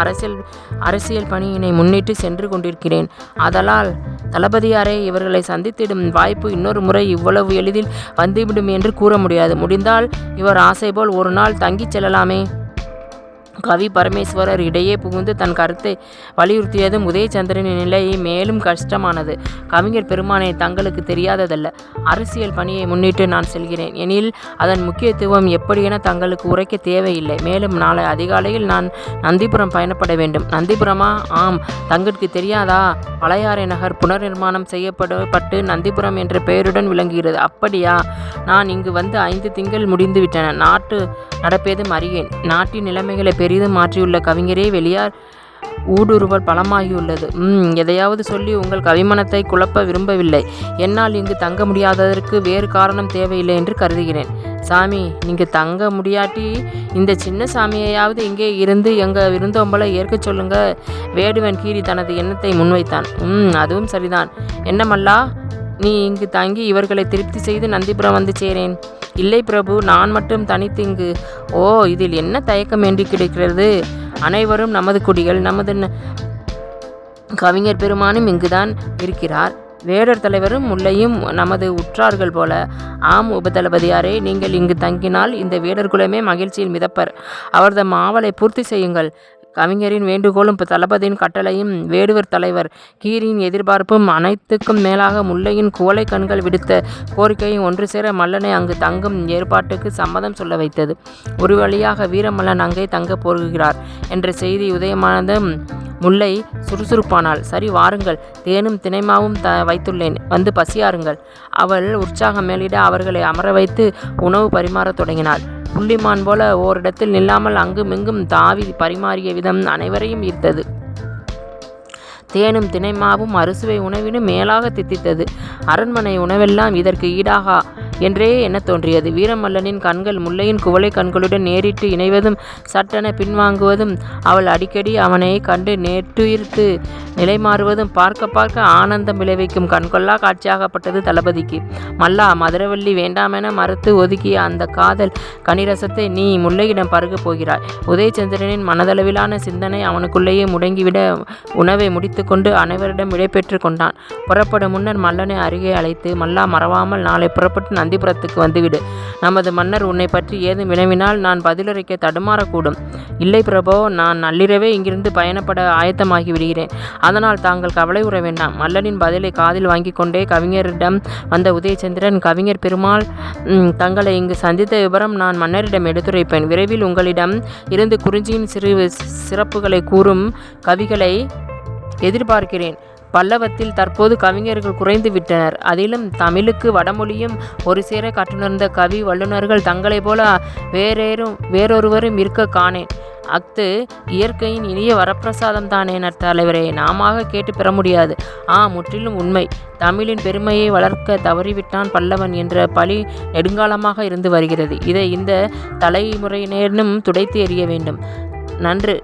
அரசியல் பணியினை முன்னிட்டு சென்று கொண்டிருக்கிறேன். ஆதலால் தளபதியாரே, இவர்களை சந்தித்திடும் வாய்ப்பு இன்னொரு முறை இவ்வளவு எளிதில் வந்துவிடும் என்று கூற முடியாது. முடிந்தால் இவர் ஆசை போல் ஒரு நாள் தங்கிச் செல்லலாமே. கவி பரமேஸ்வரர் இடையே புகுந்து தன் கருத்தை வலியுறுத்தியதும் உதயச்சந்திரனின் நிலை மேலும் கஷ்டமானது. கவிஞர் பெருமானே, தங்களுக்கு தெரியாததல்ல. அரசியல் பணியை முன்னிட்டு நான் செல்கிறேன் எனில் அதன் முக்கியத்துவம் எப்படியென தங்களுக்கு உரைக்க தேவையில்லை. மேலும் நாளை அதிகாலையில் நான் நந்திபுரம் பயணப்பட வேண்டும். நந்திபுரமா? ஆம், தங்களுக்கு தெரியாதா? பழையாறை நகர் புனர்நிர்மாணம் செய்யப்பட்டு நந்திபுரம் என்ற பெயருடன் விளங்குகிறது. அப்படியா? நான் இங்கு வந்து 5 திங்கள் முடிந்துவிட்டன. நாட்டு நடப்பேதும் அறியேன். நாட்டின் நிலைமைகளை பெரிதும் மாற்றியுள்ள கவிஞரே, வெளியார் ஊடுருவல் பலமாகியுள்ளது. எதையாவது சொல்லி உங்கள் கவிமனத்தை குழப்ப விரும்பவில்லை. என்னால் இங்கு தங்க முடியாததற்கு வேறு காரணம் தேவையில்லை என்று கருதுகிறேன். சாமி, நீங்கள் தங்க முடியாட்டி இந்த சின்ன சாமியையாவது இங்கே இருந்து எங்கள் விருந்தோம்பலை ஏற்க சொல்லுங்க. வேடுவன் கீரி தனது எண்ணத்தை முன்வைத்தான். அதுவும் சரிதான். என்னமல்லா, நீ இங்கு தங்கி இவர்களை திருப்தி செய்து நந்திபுரம் வந்து சேரேன். இல்லை பிரபு, நான் மட்டும் தனித்து இங்கு. ஓ, இதில் என்ன தயக்கம் என்று கிடைக்கிறது? அனைவரும் நமது குடிகள். நமது கவிஞர் பெருமானும் இங்குதான் இருக்கிறார். வேடர் தலைவரும் முல்லையும் நமது உற்றார்கள் போல. ஆம் உபதளபதியாரே, நீங்கள் இங்கு தங்கினால் இந்த வேடர் குலமே மகிழ்ச்சியில் மிதப்பர். அவரது ஆவலை பூர்த்தி செய்யுங்கள். கவிஞரின் வேண்டுகோளும் தளபதியின் கட்டளையும் வேடுவர் தலைவர் கீரியின் எதிர்பார்ப்பும் அனைத்துக்கும் மேலாக முல்லையின் குவளை கண்கள் விடுத்த கோரிக்கையும் ஒன்று சேர மல்லனை அங்கு தங்கும் ஏற்பாட்டுக்கு சம்மதம் சொல்ல வைத்தது. ஒரு வழியாக வீரமல்லன் அங்கே தங்க போகிறார் என்ற செய்தி உதயமானதும் முல்லை சுறுசுறுப்பானாள். சரி, வாருங்கள், தேனும் தினைமாவும் வைத்துள்ளேன், வந்து பசியாருங்கள். அவள் உற்சாகம் மேலிட அவர்களை அமர வைத்து உணவு பரிமாறத் தொடங்கினாள். புள்ளிமான் போல ஓரிடத்தில் நில்லாமல் அங்குமிங்கும் தாவி பரிமாறிய விதம் அனைவரையும் ஈர்த்தது. தேனும் தினைமாவும் அறுசுவை உணவினும் மேலாக தித்தித்தது. அரண்மனை உணவெல்லாம் இதற்கு ஈடாகா என்றே எண்ணத் தோன்றியது. வீரமல்லனின் கண்கள் முல்லையின் குவளை கண்களுடன் நேரிட்டு இணைவதும் சட்டென பின்வாங்குவதும் அவள் அடிக்கடி அவனை கண்டு நெட்டுயிர்த்து நிலைமாறுவதும் பார்க்க பார்க்க ஆனந்தம் விளைவிக்கும் கண்கொள்ளா காட்சியாகப்பட்டது தளபதிக்கு. மல்லா, மதுரவல்லி வேண்டாமென மறுத்து ஒதுக்கிய அந்த காதல் கனிரசத்தை நீ முல்லையிடம் பருகப் போகிறாய். உதயச்சந்திரனின் மனதளவிலான சிந்தனை அவனுக்குள்ளேயே முடங்கிவிட உணவை முடித்து கொண்டு அனைவரிடம் விடைபெற்று கொண்டான். புறப்படும் முன்னர் மல்லனை அருகே அழைத்து, மல்லா, மறவாமல் நாளை புறப்பட்டு நந்திபுரத்துக்கு வந்துவிடு. நமது மன்னர் உன்னை பற்றி ஏதும் வினவினால் நான் பதிலுரைக்க தடுமாறக்கூடும். இல்லை பிரபோ, நான் நள்ளிரவே இங்கிருந்து பயணப்பட ஆயத்தமாகி விடுகிறேன். அதனால் தாங்கள் கவலை உற வேண்டாம். மல்லனின் பதிலை காதில் வாங்கி கொண்டே கவிஞரிடம் வந்த உதயச்சந்திரன், கவிஞர் பெருமாள் தங்களை இங்கு சந்தித்த விவரம் நான் மன்னரிடம் எடுத்துரைப்பேன். விரைவில் உங்களிடம் இருந்து குறிஞ்சியின் சிறப்புகளை கூறும் கவிகளை எதிர்பார்க்கிறேன். பல்லவத்தில் தற்போது கவிஞர்கள் குறைந்து விட்டனர். அதிலும் தமிழுக்கு வடமொழியும் ஒரு சேர கற்றுணர்ந்த கவி வல்லுநர்கள் தங்களைப் போல வேறொருவரும் இருக்க காணேன். அஃது இயற்கையின் இனிய வரப்பிரசாதம் தானே நற்தலைவரே, நாமாக கேட்டு பெற முடியாது. முற்றிலும் உண்மை. தமிழின் பெருமையை வளர்க்க தவறிவிட்டான் பல்லவன் என்ற பழி நெடுங்காலமாக இருந்து வருகிறது. இதை இந்த தலைமுறையினரும் துடைத்து எறிய வேண்டும். நன்று,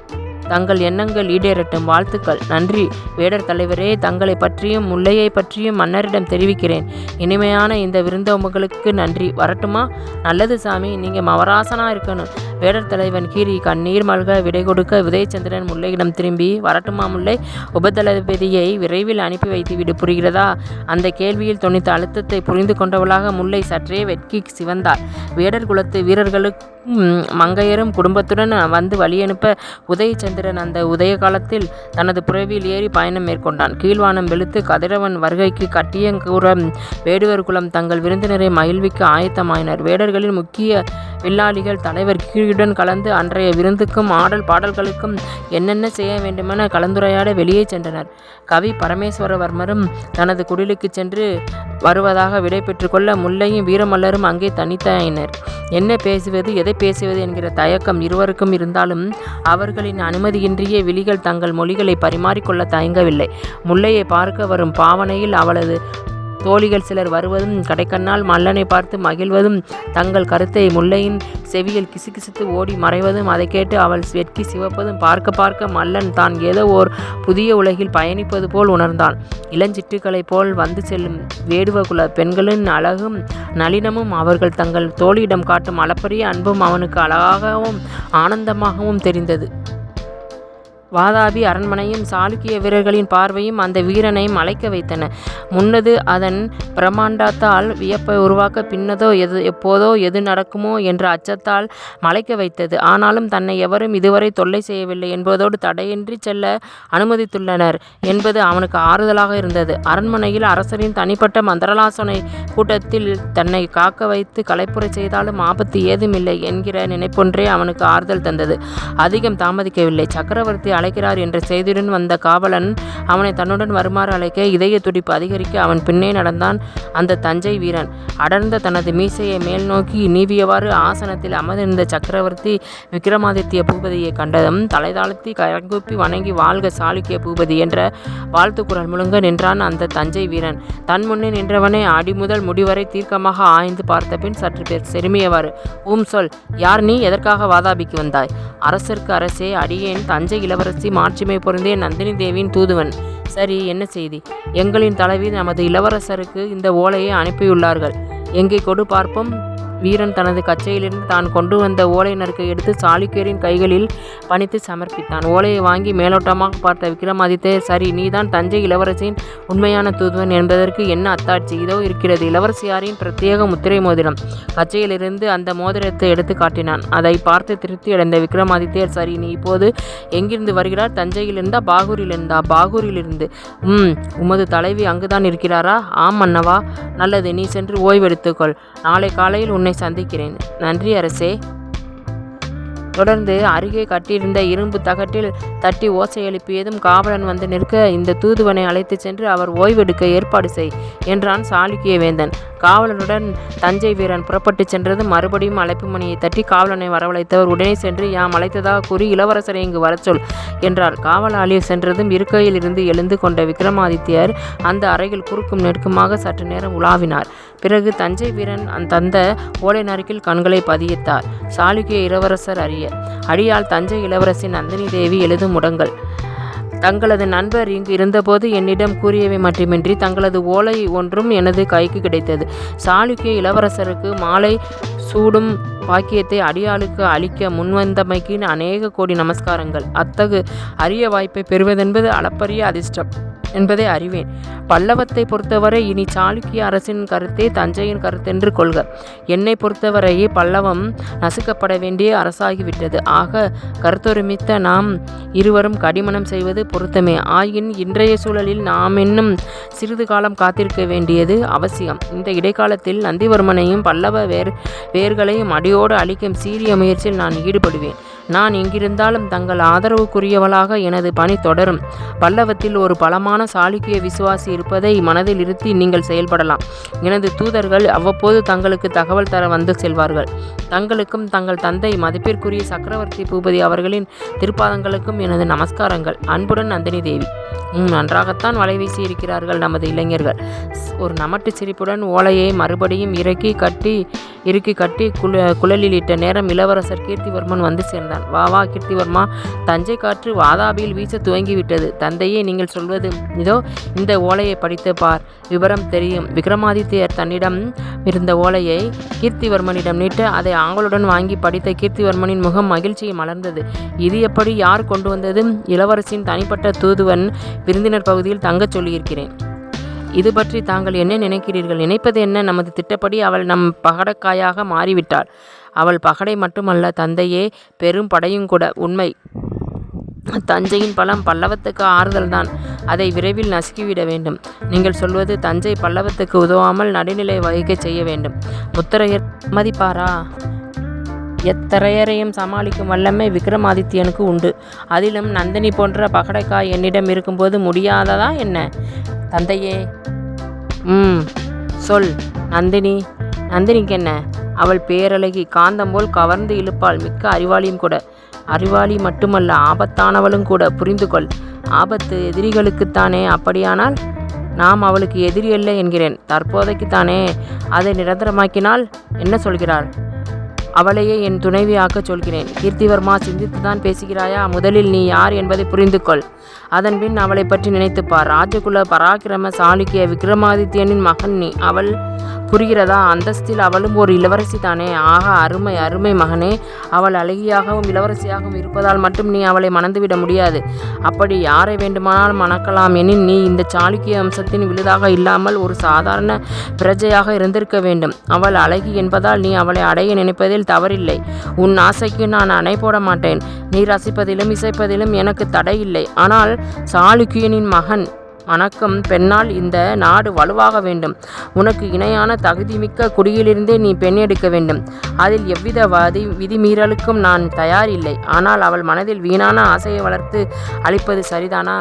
தங்கள் எண்ணங்கள் ஈடேறட்டும். வாழ்த்துக்கள். நன்றி வேடர் தலைவரே, தங்களை பற்றியும் முல்லையை பற்றியும் மன்னரிடம் தெரிவிக்கிறேன். இனிமையான இந்த விருந்தோம்புகளுக்கு நன்றி. வரட்டுமா? நல்லது சாமி, நீங்கள் மவராசனாக இருக்கணும். வேடர் தலைவன் கீரி கண்ணீர் மல்க விடை கொடுக்க உதயச்சந்திரன் முல்லையிடம் திரும்பி, வரட்டுமா முல்லை? உபதளபதியை விரைவில் அனுப்பி வைத்துவிடு, புரிகிறதா? அந்த கேள்வியில் தொனித்த அழுத்தத்தை புரிந்து கொண்டவளாக முல்லை சற்றே வெட்கி சிவந்தாள். வேடர் குலத்து வீரர்களுக்கு மங்கையரும் குடும்பத்துடன் வந்து வழியனுப்ப உதயச்சந்திரன் அந்த உதய காலத்தில் தனது புறவியில் ஏறி பயணம் மேற்கொண்டான். கீழ்வானம் வெளுத்து கதிரவன் வருகைக்கு கட்டியங்கூற வேடுவர் குலம் தங்கள் விருந்தினரை மகிழ்விக்க ஆயத்தமாயினர். வேடர்களின் முக்கிய வில்லாளிகள் தலைவர் கீழுடன் கலந்து அன்றைய விருந்துக்கும் ஆடல் பாடல்களுக்கும் என்னென்ன செய்ய வேண்டுமென கலந்துரையாட வெளியே சென்றனர். கவி பரமேஸ்வரவர்மரும் தனது குடிலுக்கு சென்று வருவதாக விடை பெற்று கொள்ள முல்லையும் வீரமல்லரும் அங்கே தனித்தாயினர். என்ன பேசுவது, எதை பேசுவது என்கிற தயக்கம் இருவருக்கும் இருந்தாலும் அவர்களின் அனுமதியின்றியே விழிகள் தங்கள் மொழிகளை பரிமாறிக்கொள்ள தயங்கவில்லை. முல்லையை பார்க்க வரும் பாவனையில் அவளது தோழிகள் சிலர் வருவதும் கடைக்கண்ணால் மல்லனை பார்த்து மகிழ்வதும் தங்கள் கருத்தை முல்லையின் செவியில் கிசுகிசுத்து ஓடி மறைவதும் அதை கேட்டு அவள் வெட்கி சிவப்பதும் பார்க்க பார்க்க மல்லன் தான் ஏதோ ஓர் புதிய உலகில் பயணிப்பது போல் உணர்ந்தான். இளஞ்சிட்டுகளைப் போல் வந்து செல்லும் வேடுவகுல பெண்களின் அழகும் நளினமும் அவர்கள் தங்கள் தோழியிடம் காட்டும் அளப்பரிய அன்பும் அவனுக்கு அழகாகவும் ஆனந்தமாகவும் தெரிந்தது. வாதாபி அரண்மனையும் சாளுக்கிய வீரர்களின் பார்வையும் அந்த வீரனை மலைக்க வைத்தன. முன்னது அதன் பிரமாண்டத்தால் வியப்பை உருவாக்க, பின்னதோ எப்போதோ எது நடக்குமோ என்ற அச்சத்தால் மலைக்க வைத்தது. ஆனாலும் தன்னை எவரும் இதுவரை தொல்லை செய்யவில்லை என்பதோடு தடையின்றி செல்ல அனுமதித்துள்ளனர் என்பது அவனுக்கு ஆறுதலாக இருந்தது. அரண்மனையில் அரசரின் தனிப்பட்ட மந்திரலாசனை கூட்டத்தில் தன்னை காக்க வைத்து கலைப்புரை செய்தாலும் ஆபத்து ஏதுமில்லை என்கிற நினைப்பொன்றே அவனுக்கு ஆறுதல் தந்தது. அதிகம் தாமதிக்கவில்லை. சக்கரவர்த்தி அழைக்கிறார் என்ற செய்தியுடன் வந்த காவலன் அவனை தன்னுடன் வருமாறு அழைக்க இதய துடிப்பு அதிகரிக்க அவன் பின்னே நடந்தான் அந்த தஞ்சை வீரன். அடர்ந்த தனது மீசையை மேல் நோக்கி நீவியவாறு ஆசனத்தில் அமர்ந்திருந்த சக்கரவர்த்தி விக்ரமாதித்ய பூபதியை கண்டதும் தலை தாழ்த்தி கைகூப்பி வணங்கி, வாழ்க சாளுக்கிய பூபதி என்ற வாழ்த்துக்குரல் முழுங்க நின்றான் அந்த தஞ்சை வீரன். தன் முன்னே நின்றவனை அடிமுதல் முடிவரை தீர்க்கமாக ஆய்ந்து பார்த்த பின் சற்று பேர் செருமியவாறு, சொல், யார் நீ? எதற்காக வாதாபிக்கு வந்தாய்? அரசருக்கு அரசே, அடியேன் தஞ்சை இளவரசி மாட்சிமை பொருந்தே நந்தினி தேவியின் தூதுவன். சரி, என்ன செய்தி? எங்களின் தலைவி நமது இளவரசருக்கு இந்த ஓலையை அனுப்பியுள்ளார்கள். எங்கே கொடு பார்ப்போம். வீரன் தனது கச்சையிலிருந்து தான் கொண்டு வந்த ஓலை நறுக்கை எடுத்து சாளுக்கியரின் கைகளில் பணித்து சமர்ப்பித்தான். ஓலையை வாங்கி மேலோட்டமாக பார்த்த விக்ரமாதித்தர், சரி, நீதான் தஞ்சை இளவரசின் உண்மையான தூதுவன் என்பதற்கு என்ன அத்தாட்சி? இதோ இருக்கிறது. இளவரசியாரின் பிரத்யேக முத்திரை மோதிரம். கச்சையிலிருந்து அந்த மோதிரத்தை எடுத்து காட்டினான். அதை பார்த்து திருப்தி அடைந்த விக்ரமாதித்தர், சரி, நீ இப்போது எங்கிருந்து வருகிறார்? தஞ்சையிலிருந்தா பாகூரிலிருந்தா? பாகூரிலிருந்து. உமது தலைவி அங்குதான் இருக்கிறாரா? ஆம் மன்னவா. நல்லது, நீ சென்று ஓய்வெடுத்துக்கொள். நாளை காலையில் உன்னை சந்திக்கிறேன். நன்றி அரசே. தொடர்ந்து அருகே கட்டியிருந்த இரும்பு தகட்டில் தட்டி ஓசை எழுப்பியதும் காவலன் வந்து நிற்க, இந்த தூதுவனை அழைத்து சென்று அவர் ஓய்வெடுக்க ஏற்பாடு செய் என்றான் சாளுக்கிய வேந்தன். காவலனுடன் தஞ்சை வீரன் புறப்பட்டு சென்றது. மறுபடியும் அழைப்பு மணியை தட்டி காவலனை வரவழைத்தவர் உடனே சென்று, யாம் அழைத்ததாக கூறி இளவரசரை இங்கு வரச்சொல் என்றார். காவலாளி சென்றதும் இருக்கையில் இருந்து எழுந்து கொண்ட விக்ரமாதித்யர் அந்த அறையில் குறுக்கும் நெடுக்குமாக சற்று நேரம் உலாவினார். பிறகு தஞ்சை வீரன் தந்த ஓலை நறுக்கில் கண்களை பதியத்தார். சாளுக்கிய இளவரசர் அடியால் தஞ்சை இளவரசி நந்தினி தேவி எழுதும் முடங்கல். தங்களது நண்பர் இங்கு இருந்தபோது என்னிடம் கூறியவை மட்டுமின்றி தங்களது ஓலை ஒன்றும் எனது கைக்கு கிடைத்தது. சாளுக்கிய இளவரசருக்கு மாலை சூடும் பாக்கியத்தை அடியாளுக்கு அளிக்க முன்வந்தமைக்கு அநேக கோடி நமஸ்காரங்கள். அத்தகு அரிய வாய்ப்பை பெறுவதென்பது அளப்பரிய அதிர்ஷ்டம் என்பதை அறிவேன். பல்லவத்தை பொறுத்தவரை இனி சாளுக்கிய அரசின் கருத்தே தஞ்சையின் கருத்தென்று கொள்க. என்னை பொறுத்தவரையே பல்லவம் நசுக்கப்பட வேண்டிய அரசாகிவிட்டது. ஆக கருத்தொருமித்த நாம் இருவரும் கடிமணம் செய்வது பொருத்தமே. ஆயின் இன்றைய சூழலில் நாம் இன்னும் சிறிது காலம் காத்திருக்க வேண்டியது அவசியம். இந்த இடைக்காலத்தில் நந்திவர்மனையும் பல்லவ வேர்களையும் அடியோடு அழிக்கும் சீரிய முயற்சியில் நான் ஈடுபடுவேன். நான் இங்கிருந்தாலும் தங்கள் ஆதரவுக்குரியவளாக எனது பணி தொடரும். பல்லவத்தில் ஒரு பலமான சாளுக்கிய விசுவாசி இருப்பதை மனதில் இருத்தி நீங்கள் செயல்படலாம். எனது தூதர்கள் அவ்வப்போது தங்களுக்கு தகவல் தர வந்து செல்வார்கள். தங்களுக்கும் தங்கள் தந்தை மதிப்பிற்குரிய சக்கரவர்த்தி பூபதி அவர்களின் திருப்பாதங்களுக்கும் எனது நமஸ்காரங்கள். அன்புடன் நந்தினி தேவி. நன்றாகத்தான் வலை வீசி இருக்கிறார்கள் நமது இளைஞர்கள். ஒரு நமட்டு சிரிப்புடன் ஓலையை மறுபடியும் இறுக்கி கட்டி குழலிலிட்ட நேரம் இளவரசர் கீர்த்திவர்மன் வந்து சேர்ந்தான். வா வா கீர்த்திவர்மா, தஞ்சை காற்று வாதாபியில் வீச துவங்கிவிட்டது. தந்தையே, நீங்கள் சொல்வது இதோ இந்த ஓலையை படித்து பார், விவரம் தெரியும். விக்ரமாதித்யர் தன்னிடம் இருந்த ஓலையை கீர்த்திவர்மனிடம் நீட்ட அதை ஆங்களுடன் வாங்கி படித்த கீர்த்திவர்மனின் முகம் மகிழ்ச்சியை மலர்ந்தது. இது எப்படி? யார் கொண்டு வந்தது? இளவரசின் தனிப்பட்ட தூதுவன் விருந்தினர் பகுதியில் தங்கச் சொல்லியிருக்கிறேன். இது பற்றி தாங்கள் என்ன நினைக்கிறீர்கள்? நினைப்பது என்ன? நமது திட்டப்படி அவள் நம் பகடக்காயாக மாறிவிட்டாள். அவள் பகடை மட்டுமல்ல தந்தையே, பெரும் படையும் கூட. உண்மை. தஞ்சையின் பலம் பல்லவத்துக்கு ஆறுதல்தான். அதை விரைவில் நசுக்கிவிட வேண்டும். நீங்கள் சொல்வது தஞ்சை பல்லவத்துக்கு உதவாமல் நடுநிலை வகிக்க செய்ய வேண்டும். முத்தரையர் மதிப்பாரா? எத்தரையரையும் சமாளிக்கும் வல்லமை விக்ரமாதித்யனுக்கு உண்டு. அதிலும் நந்தினி போன்ற பகடைக்காய் என்னிடம் இருக்கும்போது முடியாததா என்ன? தந்தையே. சொல். நந்தினிக்கு என்ன? அவள் பேரழகி, காந்தம் போல் கவர்ந்து இழுப்பாள். மிக்க அறிவாளியும் கூட. அறிவாளி மட்டுமல்ல, ஆபத்தானவளும் கூட. புரிந்து கொள். ஆபத்து எதிரிகளுக்குத்தானே? அப்படியானால் நாம் அவளுக்கு எதிரி அல்ல என்கிறேன். தற்போதைக்குத்தானே. அதை நிரந்தரமாக்கினால் என்ன சொல்கிறாள்? அவளையே என் துணைவியாக்க சொல்கிறேன். கீர்த்திவர்மா, சிந்தித்துதான் பேசுகிறாயா? முதலில் நீ யார் என்பதை புரிந்து கொள். அதன்பின் அவளை பற்றி நினைத்துப்பார். ராஜகுல பராக்கிரம சாளுக்கிய விக்ரமாதித்யனின் மகன் நீ. அவள் புரிகிறதா? அந்தஸ்தில் அவளும் ஒரு இளவரசி தானே. ஆக அருமை அருமை மகனே. அவள் அழகியாகவும் இளவரசியாகவும் இருப்பதால் மட்டும் நீ அவளை மணந்துவிட முடியாது. அப்படி யாரை வேண்டுமானால் மணக்கலாம் எனின் நீ இந்த சாளுக்கிய வம்சத்தின் விழுதாக இல்லாமல் ஒரு சாதாரண பிரஜையாக இருந்திருக்க வேண்டும். அவள் அழகி என்பதால் நீ அவளை அடைய நினைப்பதில் தவறில்லை. உன் ஆசைக்கு நான் அணை போட மாட்டேன். நீ ரசிப்பதிலும் இசைப்பதிலும் எனக்கு தடை இல்லை. ஆனால் சாளுக்கியனின் மகன் மணக்கும் பெண்ணால் இந்த நாடு வலுவாக வேண்டும். உனக்கு இணையான தகுதிமிக்க குடியிலிருந்தே நீ பெண் எடுக்க வேண்டும். அதில் எவ்வித விதிமீறலுக்கும் நான் தயார் இல்லை. ஆனால் அவள் மனதில் வீணான ஆசையை வளர்த்து அளிப்பது சரிதானா?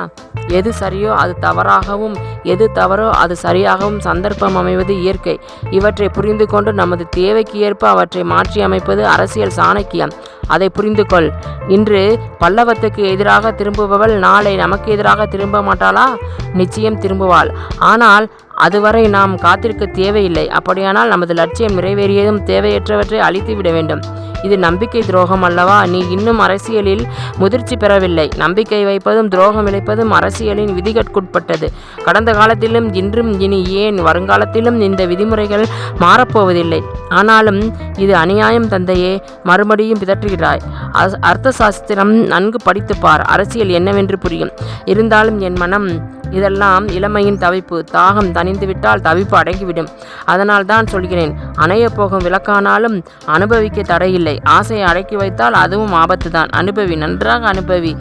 எது சரியோ அது தவறாகவும், எது தவறோ அது சரியாகவும் சந்தர்ப்பம் அமைவது இயற்கை. இவற்றை புரிந்து கொண்டு நமது தேவைக்கு ஏற்ப அவற்றை மாற்றி அமைப்பது அரசியல் சாணக்கியம். அதை புரிந்து கொள். இன்று பல்லவத்துக்கு எதிராக திரும்புபவள் நாளை நமக்கு எதிராக திரும்ப மாட்டாளா? நிச்சயம் திரும்புவாள். ஆனால் அதுவரை நாம் காத்திருக்க தேவையில்லை. அப்படியானால் நமது லட்சியம் நிறைவேறியதும் தேவையற்றவற்றை அழித்து விட வேண்டும். இது நம்பிக்கை துரோகம் அல்லவா? நீ இன்னும் அரசியலில் முதிர்ச்சி பெறவில்லை. நம்பிக்கை வைப்பதும் துரோகம் இழைப்பதும் அரசியலின் விதிகளுக்குட்பட்டது. கடந்த காலத்திலும் இன்றும் இனி ஏன் வருங்காலத்திலும் இந்த விதிமுறைகள் மாறப்போவதில்லை. ஆனாலும் இது அநியாயம் தந்தையே. மறுபடியும் பிதற்றுகிறாய். அர்த்த சாஸ்திரம் நன்கு படித்துப்பார். அரசியல் என்னவென்று புரியும். இருந்தாலும் என் மனம் இதெல்லாம் இளமையின் தவிப்பு. தாகம் தணிந்துவிட்டால் தவிப்பு அடங்கிவிடும். அதனால் தான் சொல்கிறேன். அணைய போகும் விளக்கானாலும் அனுபவிக்க தடையில்லை. ஆசையை அடக்கி வைத்தால் அதுவும் ஆபத்து தான். அனுபவி, நன்றாக அனுபவி.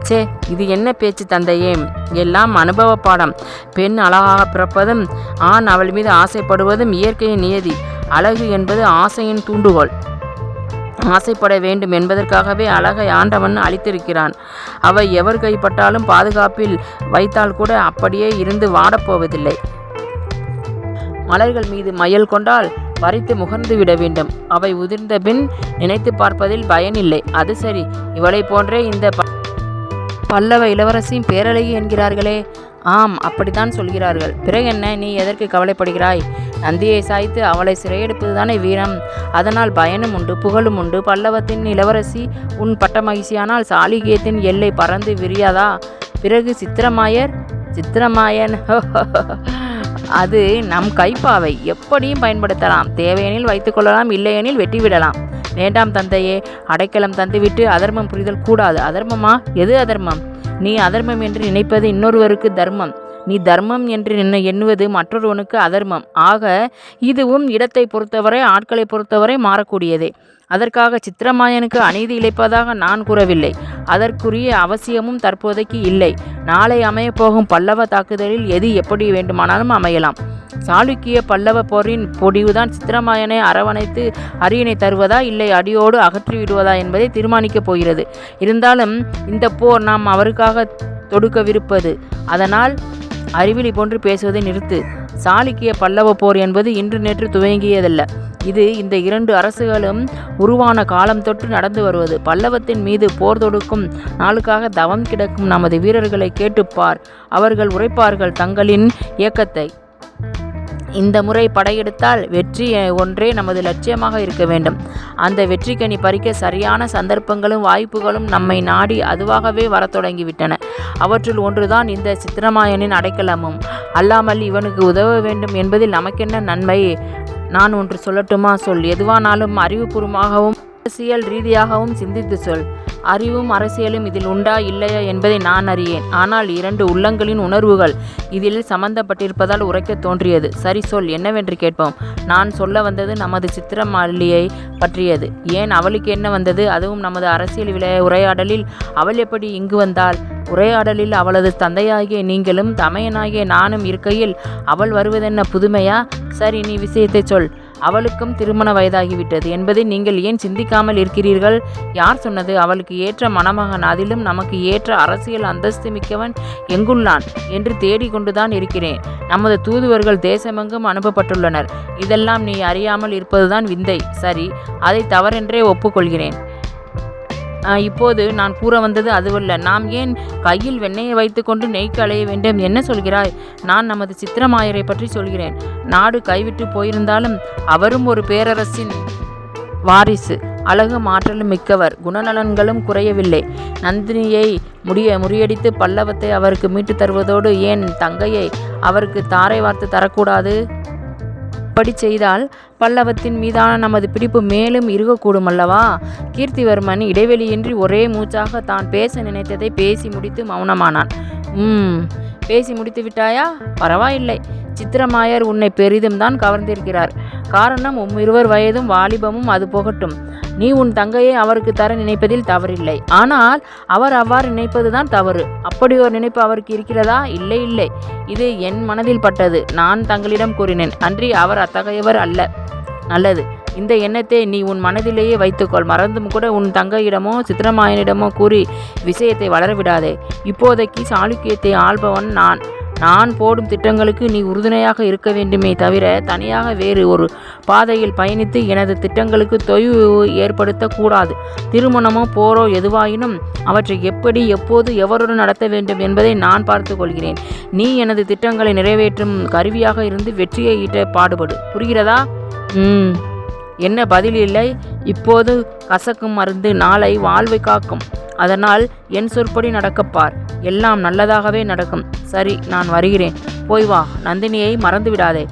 சே, இது என்ன பேச்சு தந்தையே? எல்லாம் அனுபவ பாடம். பெண் அழகாக பிறப்பதும் ஆண் அவள் மீது ஆசைப்படுவதும் இயற்கையின் நியதி. அழகு என்பது ஆசையின் தூண்டுகோல். ஆசைப்பட வேண்டும் என்பதற்காகவே அழகை ஆண்டவன் அளித்திருக்கிறான். அவை எவர் கைப்பட்டாலும் பாதுகாப்பில் வைத்தால் கூட அப்படியே இருந்து வாடப்போவதில்லை. மலர்கள் மீது மயல் கொண்டால் பறித்து முகர்ந்து விட வேண்டும். அவை உதிர்ந்த பின் நினைத்து பார்ப்பதில் பயனில்லை. அது சரி, இவளை போன்றே இந்த பல்லவ இளவரசியும் பேரழகி என்கிறார்களே. ஆம், அப்படித்தான் சொல்கிறார்கள். பிறகு என்ன? நீ எதற்கு கவலைப்படுகிறாய்? நந்தியை சாய்த்து அவளை சிறையெடுப்பதுதானே வீரம். அதனால் பயனும் உண்டு, புகழும் உண்டு. பல்லவத்தின் இளவரசி உன் பட்ட மகிழ்ச்சியானால் சாளுக்கியத்தின் எல்லை பறந்து விரியாதா? பிறகு சித்திரமாயன் அது நம் கைப்பாவை. எப்படியும் பயன்படுத்தலாம். தேவையெனில் வைத்துக்கொள்ளலாம், இல்லையெனில் வெட்டிவிடலாம். வேண்டாம் தந்தையே, அடைக்கலம் தந்துவிட்டு அதர்மம் புரிதல் கூடாது. அதர்மமா? எது அதர்மம்? நீ அதர்மம் என்று நினைப்பது இன்னொருவருக்கு தர்மம். நீ தர்மம் என்று எண்ணுவது மற்றொருவனுக்கு அதர்மம். ஆக இதுவும் இடத்தை பொறுத்தவரை, ஆட்களை பொறுத்தவரை மாறக்கூடியதே. அதற்காக சித்திரமாயனுக்கு அநீதி இழைப்பதாக நான் கூறவில்லை. அதற்குரிய அவசியமும் தற்போதைக்கு இல்லை. நாளை அமையப்போகும் பல்லவ தாக்குதலில் எது எப்படி வேண்டுமானாலும் அமையலாம். சாளுக்கிய பல்லவ போரின் முடிவுதான் சித்திரமாயனை அரவணைத்து அரியணை தருவதா இல்லை அடியோடு அகற்றிவிடுவதா என்பதை தீர்மானிக்கப் போகிறது. இருந்தாலும் இந்த போர் நாம் அவருக்காக தொடுக்கவிருப்பது. அதனால் அறிவிலி போன்று பேசுவதை நிறுத்து. சாளுக்கிய பல்லவ போர் என்பது இன்று நேற்று துவங்கியதல்ல. இது இந்த இரண்டு அரசுகளும் உருவான காலம் தொட்டு நடந்து வருவது. பல்லவத்தின் மீது போர் தொடுக்கும் நாளுக்காக தவம் கிடக்கும் நமது வீரர்களை கேட்டுப்பார். அவர்கள் உரைப்பார்கள் தங்களின் இயக்கத்தை. இந்த முறை படையெடுத்தால் வெற்றி ஒன்றே நமது லட்சியமாக இருக்க வேண்டும். அந்த வெற்றிக்கனி பறிக்க சரியான சந்தர்ப்பங்களும் வாய்ப்புகளும் நம்மை நாடி அதுவாகவே வரத் தொடங்கிவிட்டன. அவற்றுள் ஒன்றுதான் இந்த சித்திரமாயனின் அடைக்கலமும். அல்லாமல் இவனுக்கு உதவ வேண்டும் என்பதில் நமக்கென்ன நன்மை? நான் ஒன்று சொல்லட்டுமா? சொல். எதுவானாலும் அறிவுபூர்வமாகவும் அரசியல் ரீதியாகவும் சிந்தித்து சொல். அறிவும் அரசியலும் இதில் உண்டா இல்லையா என்பதை நான் அறியேன். ஆனால் இரண்டு உள்ளங்களின் உணர்வுகள் இதில் சம்பந்தப்பட்டிருப்பதால் உரைக்க தோன்றியது. சரி, சொல். என்னவென்று கேட்போம். நான் சொல்ல வந்தது நமது சித்திரமாளியை பற்றியது. ஏன், அவளுக்கு என்ன வந்தது? அதுவும் நமது அரசியல் உரையாடலில் அவள் எப்படி இங்கு வந்தாள்? உரையாடலில் அவளது தந்தையாகிய நீங்களும் தமையனாகிய நானும் இருக்கையில் அவள் வருவதென்ன புதுமையா? சரி, நீ விஷயத்தை சொல். அவளுக்கும் திருமண வயதாகிவிட்டது என்பதை நீங்கள் ஏன் சிந்திக்காமல் இருக்கிறீர்கள்? யார் சொன்னது? அவளுக்கு ஏற்ற மணமகன், அதிலும் நமக்கு ஏற்ற அரசியல் அந்தஸ்து மிக்கவன் எங்குள்ளான் என்று தேடிக்கொண்டுதான் இருக்கிறேன். நமது தூதுவர்கள் தேசமெங்கும் அனுப்பப்பட்டுள்ளனர். இதெல்லாம் நீ அறியாமல் இருப்பதுதான் விந்தை. சரி, அதை தவறென்றே ஒப்புக்கொள்கிறேன். இப்போது நான் கூற வந்தது அதுவல்ல. நாம் ஏன் கையில் வெண்ணெயை வைத்துக்கொண்டு நெய்க்கு அலைய வேண்டும்? என்ன சொல்கிறாய்? நான் நமது சித்திரமாயரை பற்றி சொல்கிறேன். நாடு கைவிட்டு போயிருந்தாலும் அவரும் ஒரு பேரரசின் வாரிசு. அழகும் ஆற்றலும் மிக்கவர். குணநலன்களும் குறையவில்லை. நந்தினியை முறியடித்து பல்லவத்தை அவருக்கு மீட்டு தருவதோடு ஏன் தங்கையை அவருக்கு தாரை வார்த்து தரக்கூடாது? அப்படி செய்தால் பல்லவத்தின் மீதான நமது பிடிப்பு மேலும் இருக்கக்கூடும் அல்லவா? கீர்த்திவர்மன் இடைவெளியின்றி ஒரே மூச்சாக தான் பேச நினைத்ததை பேசி முடித்து மௌனமானான். பேசி முடித்து விட்டாயா? பரவாயில்லை. சித்திரமாயர் உன்னை பெரிதும் தான் கவர்ந்திருக்கிறார். காரணம், இருவர் வயதும் வாலிபமும். அது போகட்டும். நீ உன் தங்கையை அவருக்கு தர நினைப்பதில் தவறில்லை. ஆனால் அவர் அவ்வாறு நினைப்பதுதான் தவறு. அப்படி ஒரு நினைப்பு அவருக்கு இருக்கிறதா? இல்லை இல்லை, இது என் மனதில் பட்டது. நான் தங்களிடம் கூறினேன் அன்றி அவர் அத்தகையவர் அல்ல. நல்லது, இந்த எண்ணத்தை நீ உன் மனதிலேயே வைத்துக்கொள். மறந்தும் கூட உன் தங்கையிடமோ சித்திரமாயனிடமோ கூறி விஷயத்தை வளரவிடாதே. இப்போதைக்கு சாளுக்கியத்தை ஆள்பவன் நான் போடும் திட்டங்களுக்கு நீ உறுதுணையாக இருக்க வேண்டுமே தவிர தனியாக வேறு ஒரு பாதையில் பயணித்து எனது திட்டங்களுக்கு தொய்வு ஏற்படுத்தக்கூடாது. திருமணமோ போரோ எதுவாயினும் அவற்றை எப்படி, எப்போது, எவருடன் நடத்த வேண்டும் என்பதை நான் பார்த்து கொள்கிறேன். நீ எனது திட்டங்களை நிறைவேற்றும் கருவியாக இருந்து வெற்றியை ஈட்ட பாடுபடு. புரிகிறதா? என்ன பதில் இல்லை. இப்போது கசக்கும் மருந்து நாளை வாழ்வை காக்கும். அதனால் என் சொற்படி நடக்கப்பார். எல்லாம் நல்லதாகவே நடக்கும். சரி, நான் வருகிறேன். போய் வா. நந்தினியை மறந்து விடாதே.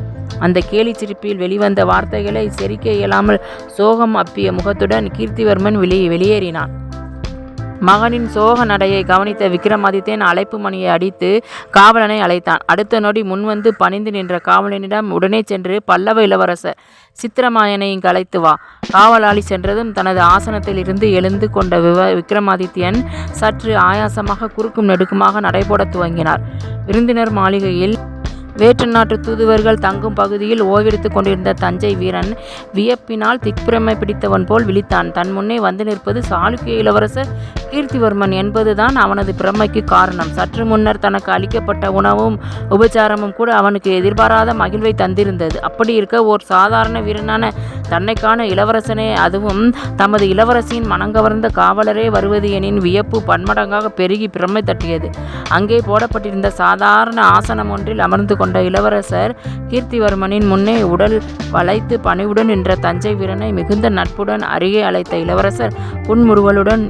அந்த கேலி சிரிப்பில் வெளிவந்த வார்த்தைகளை செரிக்க இயலாமல் சோகம் அப்பிய முகத்துடன் கீர்த்திவர்மன் வெளியேறினான். மகனின் சோக நடையை கவனித்த விக்ரமாதித்தன் அழைப்பு மணியை அடித்து காவலனை அழைத்தான். அடுத்த நொடி முன்வந்து பணிந்து நின்ற காவலனிடம் உடனே சென்று பல்லவ இளவரசர் சித்திரமாயனை இங்கு அழைத்து வா. காவலாளி சென்றதும் தனது ஆசனத்தில் இருந்து எழுந்து கொண்ட விக்ரமாதித்யன் சற்று ஆயாசமாக குறுக்கும் நெடுக்குமாக நடைபோட துவங்கினார். விருந்தினர் மாளிகையில் வேற்று நாட்டு தூதுவர்கள் தங்கும் பகுதியில் ஓய்வெடுத்து கொண்டிருந்த தஞ்சை வீரன் வியப்பினால் திக்பிரமை பிடித்தவன் போல் விழித்தான். தன் முன்னே வந்து நிற்பது சாளுக்கிய இளவரசர் கீர்த்திவர்மன் என்பதுதான் அவனது பிரமைக்கு காரணம். சற்று முன்னர் தனக்கு அளிக்கப்பட்ட உணவும் உபச்சாரமும் கூட அவனுக்கு எதிர்பாராத மகிழ்வை தந்திருந்தது. அப்படி இருக்க ஓர் சாதாரண வீரனான தன்னைக்கான இளவரசனே, அதுவும் தமது இளவரசியின் மனங்கவர்ந்த காவலரே வருவது எனின் வியப்பு பன்மடங்காக பெருகி பிரமை தட்டியது. அங்கே போடப்பட்டிருந்த சாதாரண ஆசனம் ஒன்றில் அமர்ந்து கொண்ட இளவரசர் கீர்த்திவர்மனின் முன்னே உடல் வளைத்து பணிவுடன் நின்ற தஞ்சை வீரனை மிகுந்த நட்புடன் அருகே அழைத்த இளவரசர் புன்முறுவலுடன்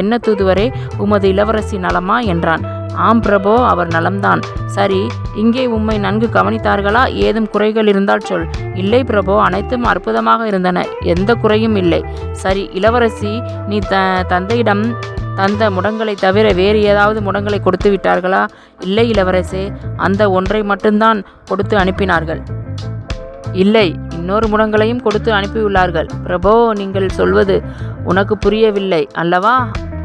என்ன தூதுவரே, உமது இளவரசி நலமா என்றான். ஆம் பிரபோ, அவர் நலம்தான். சரி, இங்கே உம்மை நன்கு கவனித்தார்களா? ஏதும் குறைகள் இருந்தால் சொல். இல்லை பிரபோ, அனைத்தும் அற்புதமாக இருந்தன. எந்த குறையும் இல்லை. சரி இளவரசி, நீ தந்தையிடம் தந்த முடங்களை தவிர வேறு ஏதாவது முடங்களை கொடுத்து விட்டார்களா? இல்லை இளவரசே, அந்த ஒன்றை மட்டும்தான் கொடுத்து அனுப்பினார்கள். இல்லை, இன்னொரு முடங்களையும் கொடுத்து அனுப்பியுள்ளார்கள். பிரபோ, நீங்கள் சொல்வது உனக்கு புரியவில்லை அல்லவா?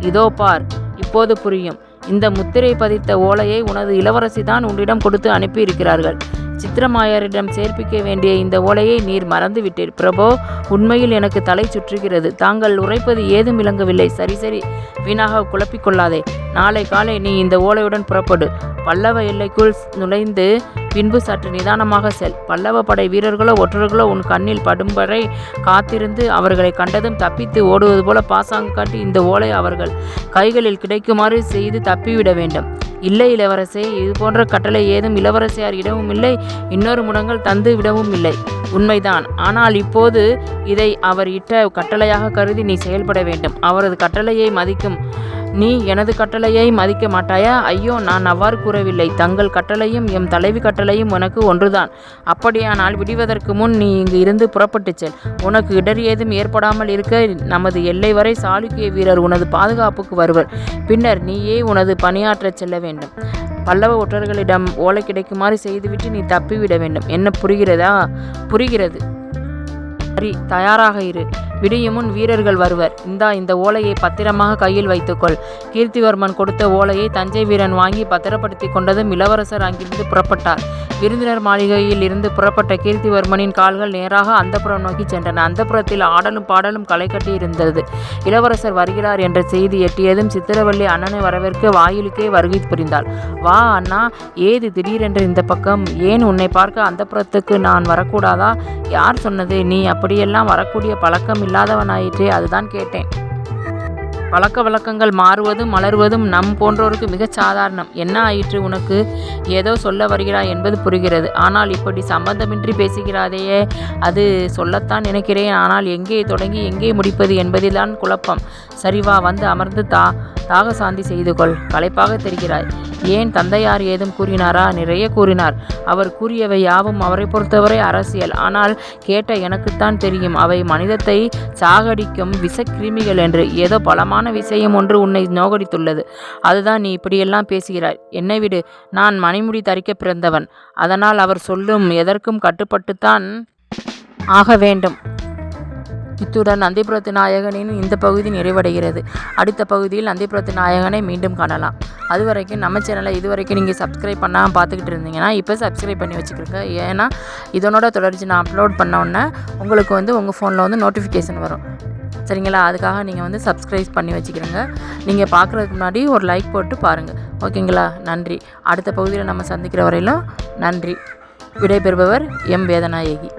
இதோ பார், இப்போது புரியும். இந்த முத்திரை பதித்த ஓலையை உனது இளவரசி தான் உன்னிடம் கொடுத்து அனுப்பியிருக்கிறார்கள். சித்திரமாயரிடம் சேர்ப்பிக்க வேண்டிய இந்த ஓலையை நீர் மறந்து விட்டீர். பிரபோ, உண்மையில் எனக்கு தலை சுற்றுகிறது. தாங்கள் உரைப்பது ஏதும் விளங்கவில்லை. சரி சரி, வீணாக குழப்பிக்கொள்ளாதே. நாளை காலை நீ இந்த ஓலையுடன் புறப்படு. பல்லவ எல்லைக்குள் நுழைந்து பின்பு சற்று நிதானமாக செல். பல்லவ படை வீரர்களோ ஒற்றர்களோ உன் கண்ணில் படும் வரை காத்திருந்து அவர்களை கண்டதும் தப்பித்து ஓடுவது போல பாசாங்கு காட்டி இந்த ஓலை அவர்கள் கைகளில் கிடைக்குமாறு செய்து தப்பிவிட வேண்டும். இல்லை இளவரசே, இது போன்ற கட்டளை ஏதும் இளவரசியார் இடவும் இல்லை, இன்னொரு முடங்கள் தந்து விடவும் இல்லை. உண்மைதான். ஆனால் இப்போது இதை அவர் இட்ட கட்டளையாக கருதி நீ செயல்பட வேண்டும். அவரது கட்டளையை மதிக்கும் நீ எனது கட்டளையை மதிக்க மாட்டாயா? ஐயோ, நான் அவ்வாறு கூறவில்லை. தங்கள் கட்டளையும் எம் தலைவி கட்டளையும் உனக்கு ஒன்றுதான். அப்படியானால் விடுவதற்கு முன் நீ இங்கு இருந்து புறப்பட்டு செல். உனக்கு இடர் ஏதும் ஏற்படாமல் இருக்க நமது எல்லை வரை சாளுக்கிய வீரர் உனது பாதுகாப்புக்கு வருவர். பின்னர் நீயே உனது பணியாற்றச் செல்ல வேண்டும். பல்லவ ஒற்றர்களிடம் ஓலை கிடைக்குமாறு செய்துவிட்டு நீ தப்பிவிட வேண்டும். என்ன புரிகிறதா? புரிகிறது. சரி, தயாராக இரு. விடியும் முன் வீரர்கள் வருவர். இந்த ஓலையை பத்திரமாக கையில் வைத்துக்கொள். கீர்த்திவர்மன் கொடுத்த ஓலையை தஞ்சை வீரன் வாங்கி பத்திரப்படுத்தி கொண்டதும் இளவரசர் அங்கிருந்து புறப்பட்டார். விருந்தினர் மாளிகையில் இருந்து புறப்பட்ட கீர்த்திவர்மனின் கால்கள் நேராக அந்தப்புறம் நோக்கி சென்றன. அந்தப்புறத்தில் ஆடலும் பாடலும் களை கட்டி இருந்தது. இளவரசர் வருகிறார் என்ற செய்தி எட்டியதும் சித்திரவள்ளி அண்ணனை வரவேற்க வாயிலுக்கே வருகை புரிந்தாள். வா அண்ணா, ஏது திடீரென்று இந்த பக்கம்? ஏன் உன்னை பார்க்க அந்தப்புறத்துக்கு நான் வரக்கூடாதா? யார் சொன்னது? நீ அப்படியெல்லாம் வரக்கூடிய பழக்கம் இல்லாதவனாயிற்றே, அதுதான் கேட்டேன். பழக்க வழக்கங்கள் மாறுவதும் மலர்வதும் நம் போன்றோருக்கு மிகச் சாதாரணம். என்ன ஆயிற்று உனக்கு? ஏதோ சொல்ல வருகிறாய் என்பது புரிகிறது. ஆனால் இப்படி சம்பந்தமின்றி பேசுகிறாதையே, அது சொல்லத்தான் நினைக்கிறேன். ஆனால் எங்கே தொடங்கி எங்கே முடிப்பது என்பதில்தான் குழப்பம். சரிவா, வந்து அமர்ந்து தாக சாந்தி செய்து கொள். களைப்பாக தெரிகிறாய். ஏன், தந்தையார் ஏதும் கூறினாரா? நிறைய கூறினார். அவர் கூறியவை யாவும் அவரை பொறுத்தவரை அரசியல். ஆனால் கேட்ட எனக்குத்தான் தெரியும் அவை மனிதத்தை சாகடிக்கும் விஷக்கிருமிகள் என்று. ஏதோ பலமான விஷயம் ஒன்று உன்னை நோகடித்துள்ளது. அதுதான் நீ இப்படியெல்லாம் பேசுகிறாய். என்னை விடு. நான் மணிமுடி தரிக்க பிறந்தவன். அதனால் அவர் சொல்லும் எதற்கும் கட்டுப்பட்டுத்தான் ஆக வேண்டும். இத்துடன் நந்திபுரத்து நாயகனின் இந்த பகுதி நிறைவடைகிறது. அடுத்த பகுதியில் நந்திபுரத்து நாயகனை மீண்டும் காணலாம். அதுவரைக்கும் நம்ம சேனலை இதுவரைக்கும் நீங்கள் சப்ஸ்கிரைப் பண்ணாமல் பார்த்துக்கிட்டு இருந்தீங்கன்னா இப்போ சப்ஸ்கிரைப் பண்ணி வச்சுக்கிறங்க. ஏன்னா இதனோட தொடர்ச்சி நான் அப்லோட் பண்ணோன்னே உங்களுக்கு உங்கள் ஃபோனில் நோட்டிஃபிகேஷன் வரும். சரிங்களா? அதுக்காக நீங்கள் சப்ஸ்கிரைப் பண்ணி வச்சுக்கிறங்க. நீங்கள் பார்க்குறதுக்கு முன்னாடி ஒரு லைக் போட்டு பாருங்கள். ஓகேங்களா? நன்றி. அடுத்த பகுதியில் நம்ம சந்திக்கிற வரையிலும் நன்றி. விடைபெறுபவர் எம் வேதநாயகி.